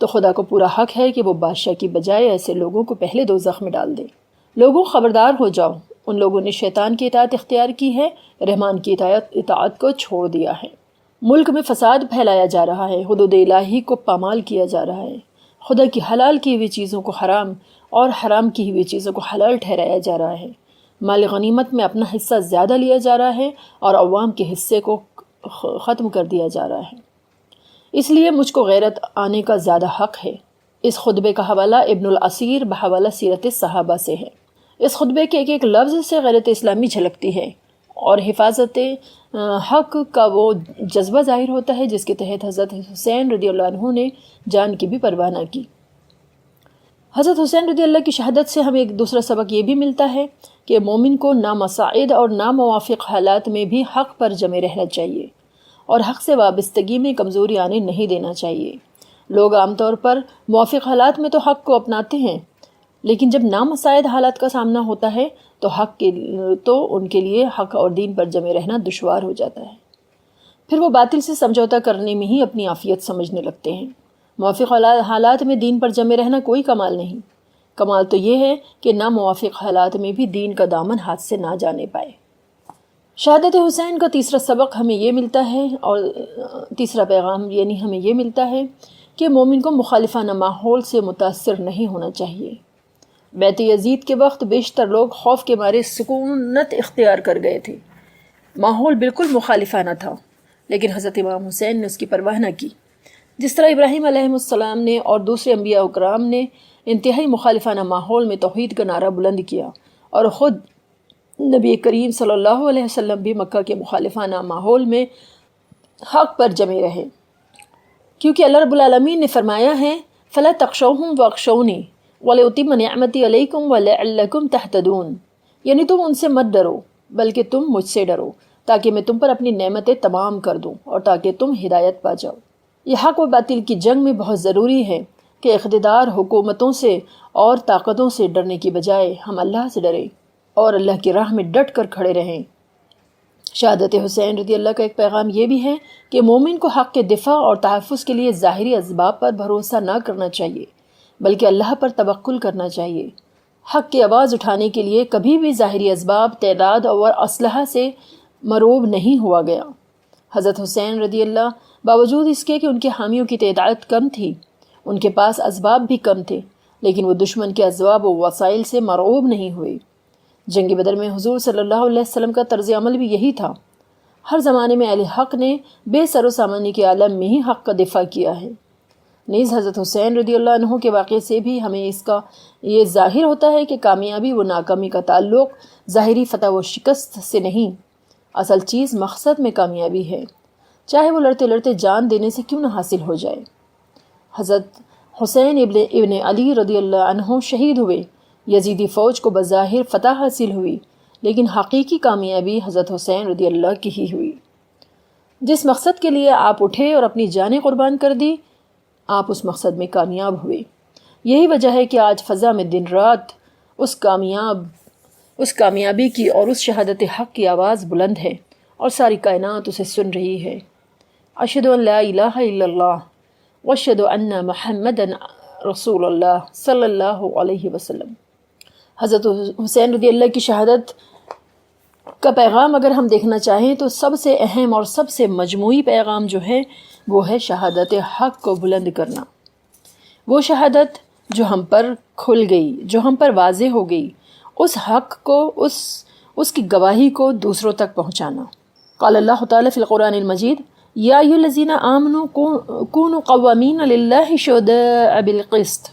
تو خدا کو پورا حق ہے کہ وہ بادشاہ کی بجائے ایسے لوگوں کو پہلے دوزخ میں ڈال دے۔ لوگوں خبردار ہو جاؤ، ان لوگوں نے شیطان کی اطاعت اختیار کی ہے، رحمان کی اطاعت کو چھوڑ دیا ہے۔ ملک میں فساد پھیلایا جا رہا ہے، حدود الہی کو پامال کیا جا رہا ہے، خدا کی حلال کی ہوئی چیزوں کو حرام اور حرام کی ہوئی چیزوں کو حلال ٹھہرایا جا رہا ہے، مال غنیمت میں اپنا حصہ زیادہ لیا جا رہا ہے اور عوام کے حصے کو ختم کر دیا جا رہا ہے۔ اس لیے مجھ کو غیرت آنے کا زیادہ حق ہے۔ اس خطبے کا حوالہ ابن الاسیر بحوالہ سیرت صحابہ سے ہے۔ اس خطبے کے ایک ایک لفظ سے غیرت اسلامی جھلکتی ہے اور حفاظت حق کا وہ جذبہ ظاہر ہوتا ہے جس کے تحت حضرت حسین رضی اللہ عنہ نے جان کی بھی پرواہ نہ کی۔ حضرت حسین رضی اللہ کی شہادت سے ہمیں ایک دوسرا سبق یہ بھی ملتا ہے کہ مومن کو نامساعد اور ناموافق حالات میں بھی حق پر جمے رہنا چاہیے اور حق سے وابستگی میں کمزوری آنے نہیں دینا چاہیے۔ لوگ عام طور پر موافق حالات میں تو حق کو اپناتے ہیں، لیکن جب نامساعد حالات کا سامنا ہوتا ہے تو ان کے لیے حق اور دین پر جمے رہنا دشوار ہو جاتا ہے۔ پھر وہ باطل سے سمجھوتا کرنے میں ہی اپنی عافیت سمجھنے لگتے ہیں۔ موافق حالات میں دین پر جمے رہنا کوئی کمال نہیں، کمال تو یہ ہے کہ ناموافق حالات میں بھی دین کا دامن ہاتھ سے نہ جانے پائے۔ شہادت حسین کا تیسرا سبق ہمیں یہ ملتا ہے اور تیسرا پیغام یعنی ہمیں یہ ملتا ہے کہ مومن کو مخالفانہ ماحول سے متاثر نہیں ہونا چاہیے۔ بیعت یزید کے وقت بیشتر لوگ خوف کے مارے سکونت اختیار کر گئے تھے، ماحول بالکل مخالفانہ تھا، لیکن حضرت امام حسین نے اس کی پرواہ نہ کی۔ جس طرح ابراہیم علیہ السلام نے اور دوسرے انبیاء اکرام نے انتہائی مخالفانہ ماحول میں توحید کا نعرہ بلند کیا، اور خود نبی کریم صلی اللہ علیہ وسلم بھی مکہ کے مخالفانہ ماحول میں حق پر جمے رہے، کیونکہ اللہ رب العالمین نے فرمایا ہے فَلَا تَخْشَوْهُمْ وَاخْشَوْنِي وَلِأُتِمَّ نِعْمَتِي عَلَيْكُمْ وَلَعَلَّكُمْ تَهْتَدُونَ، یعنی تم ان سے مت ڈرو بلکہ تم مجھ سے ڈرو تاکہ میں تم پر اپنی نعمتیں تمام کر دوں اور تاکہ تم ہدایت پا جاؤ۔ یہ حق و باطل کی جنگ میں بہت ضروری ہے کہ اقتدار حکومتوں سے اور طاقتوں سے ڈرنے کی بجائے ہم اللہ سے ڈریں اور اللہ کی راہ میں ڈٹ کر کھڑے رہیں۔ شہادت حسین رضی اللہ کا ایک پیغام یہ بھی ہے کہ مومن کو حق کے دفاع اور تحفظ کے لیے ظاہری اسباب پر بھروسہ نہ کرنا چاہیے بلکہ اللہ پر توکل کرنا چاہیے۔ حق کی آواز اٹھانے کے لیے کبھی بھی ظاہری اسباب، تعداد اور اسلحہ سے مروب نہیں ہوا گیا۔ حضرت حسین رضی اللہ باوجود اس کے کہ ان کے حامیوں کی تعداد کم تھی، ان کے پاس اسباب بھی کم تھے، لیکن وہ دشمن کے اسباب و وسائل سے مرعوب نہیں ہوئے۔ جنگ بدر میں حضور صلی اللہ علیہ وسلم کا طرز عمل بھی یہی تھا۔ ہر زمانے میں اہل حق نے بے سر و سامانی کے عالم میں ہی حق کا دفاع کیا ہے۔ نیز حضرت حسین رضی اللہ عنہ کے واقعے سے بھی ہمیں اس کا یہ ظاہر ہوتا ہے کہ کامیابی و ناکامی کا تعلق ظاہری فتح و شکست سے نہیں، اصل چیز مقصد میں کامیابی ہے، چاہے وہ لڑتے لڑتے جان دینے سے کیوں نہ حاصل ہو جائے۔ حضرت حسین ابن علی رضی اللہ عنہ شہید ہوئے، یزیدی فوج کو بظاہر فتح حاصل ہوئی، لیکن حقیقی کامیابی حضرت حسین رضی اللہ کی ہی ہوئی۔ جس مقصد کے لیے آپ اٹھے اور اپنی جانیں قربان کر دی، آپ اس مقصد میں کامیاب ہوئے۔ یہی وجہ ہے کہ آج فضا میں دن رات اس کامیابی کی اور اس شہادت حق کی آواز بلند ہے اور ساری کائنات اسے سن رہی ہے۔ اشہد ان لا الہ الا اللہ واشہد ان محمد رسول اللہ صلی اللہ علیہ وسلم۔ حضرت حسین رضی اللہ کی شہادت کا پیغام اگر ہم دیکھنا چاہیں تو سب سے اہم اور سب سے مجموعی پیغام جو ہے وہ ہے شہادت حق کو بلند کرنا۔ وہ شہادت جو ہم پر کھل گئی، جو ہم پر واضح ہو گئی، اس حق کو، اس کی گواہی کو دوسروں تک پہنچانا۔ قال اللہ تعالیٰ فی القرآن المجید یا ایھا الذین آمنوا کونوا قوامین للہ شہداء بالقسط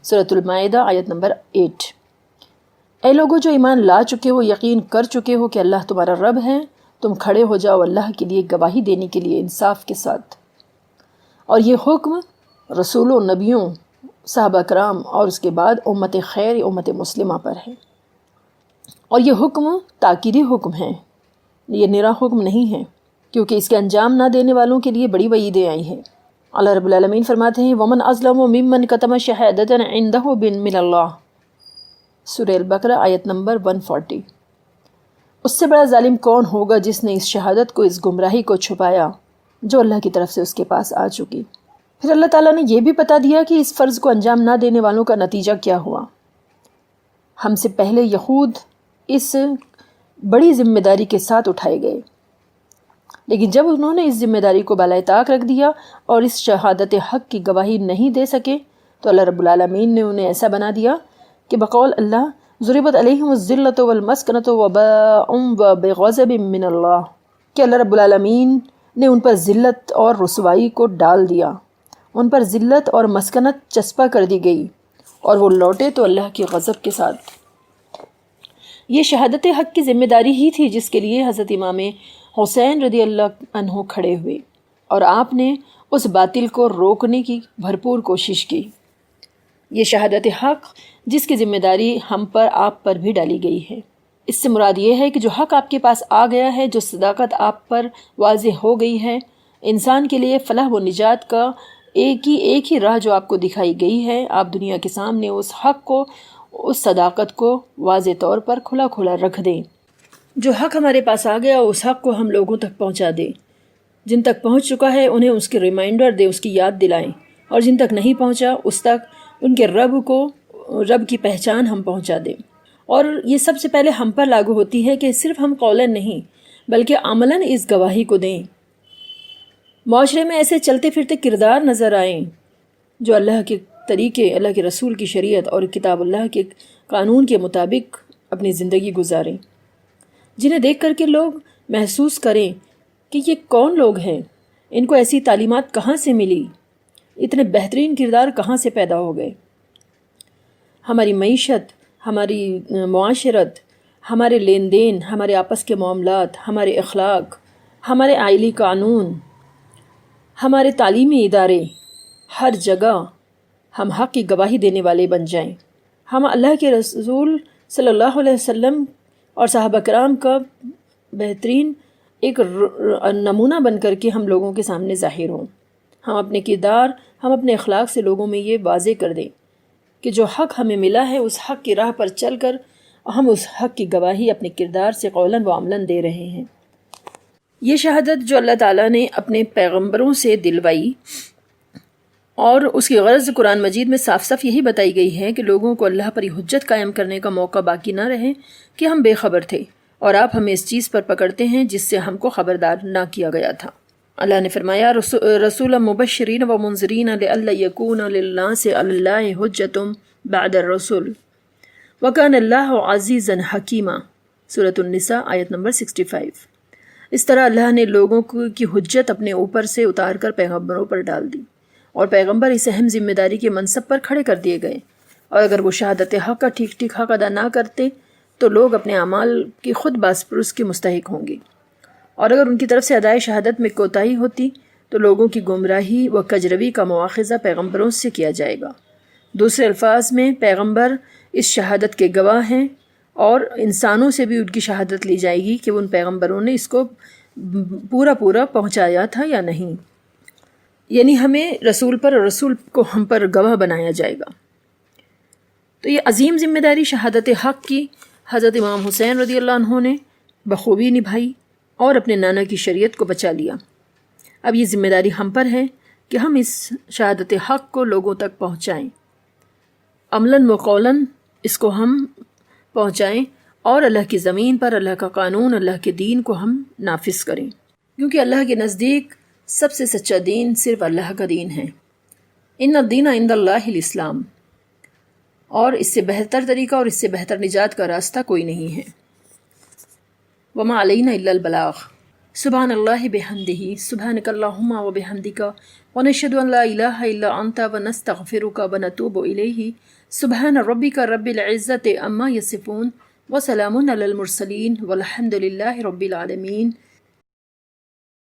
سورۃ المائدہ آیت نمبر 8۔ اے لوگو جو ایمان لا چکے ہو، یقین کر چکے ہو کہ اللہ تمہارا رب ہے، تم کھڑے ہو جاؤ اللہ کے لیے گواہی دینے کے لیے انصاف کے ساتھ۔ اور یہ حکم رسولوں، نبیوں، صحابہ کرام اور اس کے بعد امت خیر، امت مسلمہ پر ہے۔ اور یہ حکم تاکیدی حکم ہے، یہ نرا حکم نہیں ہے، کیونکہ اس کے انجام نہ دینے والوں کے لیے بڑی وعیدیں آئی ہیں۔ اللہ رب العالمین فرماتے ہیں وَمَنْ أَظْلَمُ مِمَّنْ كَتَمَ شَهَادَةً عِنْدَهُ مِنَ اللَّهِ، سورہ البقرہ آیت نمبر 140۔ اس سے بڑا ظالم کون ہوگا جس نے اس شہادت کو، اس گمراہی کو چھپایا جو اللہ کی طرف سے اس کے پاس آ چکی۔ پھر اللہ تعالیٰ نے یہ بھی بتا دیا کہ اس فرض کو انجام نہ دینے والوں کا نتیجہ کیا ہوا۔ ہم سے پہلے یہود اس بڑی ذمہ داری کے ساتھ اٹھائے گئے، لیکن جب انہوں نے اس ذمہ داری کو بالائے طاق رکھ دیا اور اس شہادت حق کی گواہی نہیں دے سکے، تو اللہ رب العالمین نے انہیں ایسا بنا دیا کہ بقول اللہ ضربت علیہم الذلۃ والمسکنۃ وباءوا بغضب من اللہ، کہ اللہ رب العالمین نے ان پر ذلت اور رسوائی کو ڈال دیا، ان پر ذلت اور مسکنت چسپاں کر دی گئی، اور وہ لوٹے تو اللہ کے غضب کے ساتھ۔ یہ شہادت حق کی ذمہ داری ہی تھی جس کے لیے حضرت امام حسین رضی اللہ عنہ کھڑے ہوئے، اور آپ نے اس باطل کو روکنے کی بھرپور کوشش کی۔ یہ شہادت حق جس کی ذمہ داری ہم پر، آپ پر بھی ڈالی گئی ہے۔ اس سے مراد یہ ہے کہ جو حق آپ کے پاس آ گیا ہے، جو صداقت آپ پر واضح ہو گئی ہے، انسان کے لیے فلاح و نجات کا ایک ہی راہ جو آپ کو دکھائی گئی ہے، آپ دنیا کے سامنے اس حق کو، اس صداقت کو واضح طور پر کھلا کھلا رکھ دیں۔ جو حق ہمارے پاس آ گیا اس حق کو ہم لوگوں تک پہنچا دیں، جن تک پہنچ چکا ہے انہیں اس کی ریمائنڈر دیں، اس کی یاد دلائیں، اور جن تک نہیں پہنچا اس تک ان کے رب کی پہچان ہم پہنچا دیں۔ اور یہ سب سے پہلے ہم پر لاگو ہوتی ہے کہ صرف ہم قولاً نہیں بلکہ عملاً اس گواہی کو دیں۔ معاشرے میں ایسے چلتے پھرتے کردار نظر آئیں جو اللہ کے طریقے، اللہ کے رسول کی شریعت اور کتاب اللہ کے قانون کے مطابق اپنی زندگی گزاریں، جنہیں دیکھ کر کے لوگ محسوس کریں کہ یہ کون لوگ ہیں، ان کو ایسی تعلیمات کہاں سے ملی، اتنے بہترین کردار کہاں سے پیدا ہو گئے۔ ہماری معیشت، ہماری معاشرت، ہمارے لین دین، ہمارے آپس کے معاملات، ہمارے اخلاق، ہمارے آئلی قانون، ہمارے تعلیمی ادارے، ہر جگہ ہم حق کی گواہی دینے والے بن جائیں۔ ہم اللہ کے رسول صلی اللہ علیہ وسلم اور صحابہ کرام کا بہترین ایک نمونہ بن کر کے ہم لوگوں کے سامنے ظاہر ہوں۔ ہم اپنے کردار، ہم اپنے اخلاق سے لوگوں میں یہ واضح کر دیں کہ جو حق ہمیں ملا ہے اس حق کی راہ پر چل کر ہم اس حق کی گواہی اپنے کردار سے قولاً و عملاً دے رہے ہیں۔ یہ شہادت جو اللہ تعالیٰ نے اپنے پیغمبروں سے دلوائی، اور اس کی غرض قرآن مجید میں صاف صاف یہی بتائی گئی ہے کہ لوگوں کو اللہ پر حجت قائم کرنے کا موقع باقی نہ رہے کہ ہم بے خبر تھے، اور آپ ہمیں اس چیز پر پکڑتے ہیں جس سے ہم کو خبردار نہ کیا گیا تھا۔ اللہ نے فرمایا رسولا مبشرین و منذرین لئلا یکون للناس علی اللہ حجۃ بعد الرسل وکان اللہ عزیزا حکیما، سورۃ النساء آیت نمبر 65۔ اس طرح اللہ نے لوگوں کی حجت اپنے اوپر سے اتار کر پیغمبروں پر ڈال دی، اور پیغمبر اس اہم ذمہ داری کے منصب پر کھڑے کر دیے گئے، اور اگر وہ شہادت حق کا ٹھیک ٹھیک حق ادا نہ کرتے تو لوگ اپنے اعمال کی خود بازپرس کے مستحق ہوں گے، اور اگر ان کی طرف سے ادائے شہادت میں کوتاہی ہوتی تو لوگوں کی گمراہی و کجروی کا مواخذہ پیغمبروں سے کیا جائے گا۔ دوسرے الفاظ میں پیغمبر اس شہادت کے گواہ ہیں، اور انسانوں سے بھی ان کی شہادت لی جائے گی کہ ان پیغمبروں نے اس کو پورا پہنچایا تھا یا نہیں، یعنی ہمیں رسول پر اور رسول کو ہم پر گواہ بنایا جائے گا۔ تو یہ عظیم ذمہ داری شہادت حق کی حضرت امام حسین رضی اللہ عنہ نے بخوبی نبھائی اور اپنے نانا کی شریعت کو بچا لیا۔ اب یہ ذمہ داری ہم پر ہے کہ ہم اس شہادت حق کو لوگوں تک پہنچائیں، عملاً و قولاً اس کو ہم پہنچائیں، اور اللہ کی زمین پر اللہ کا قانون، اللہ کے دین کو ہم نافذ کریں، کیونکہ اللہ کے نزدیک سب سے سچا دین صرف اللہ کا دین ہے۔ ان الدین عند اللہ الاسلام، اور اس سے بہتر طریقہ اور اس سے بہتر نجات کا راستہ کوئی نہیں ہے۔ وما علینا الا البلاغ، سبحان اللہ بحمدہ سبحانک اللہم و بحمدک ونشہد ان لا الہ الا انت ونستغفرک ونتوب الیہ سبحان ربک رب العزت عما یصفون وسلام علی المرسلین والحمد للہ رب العالمین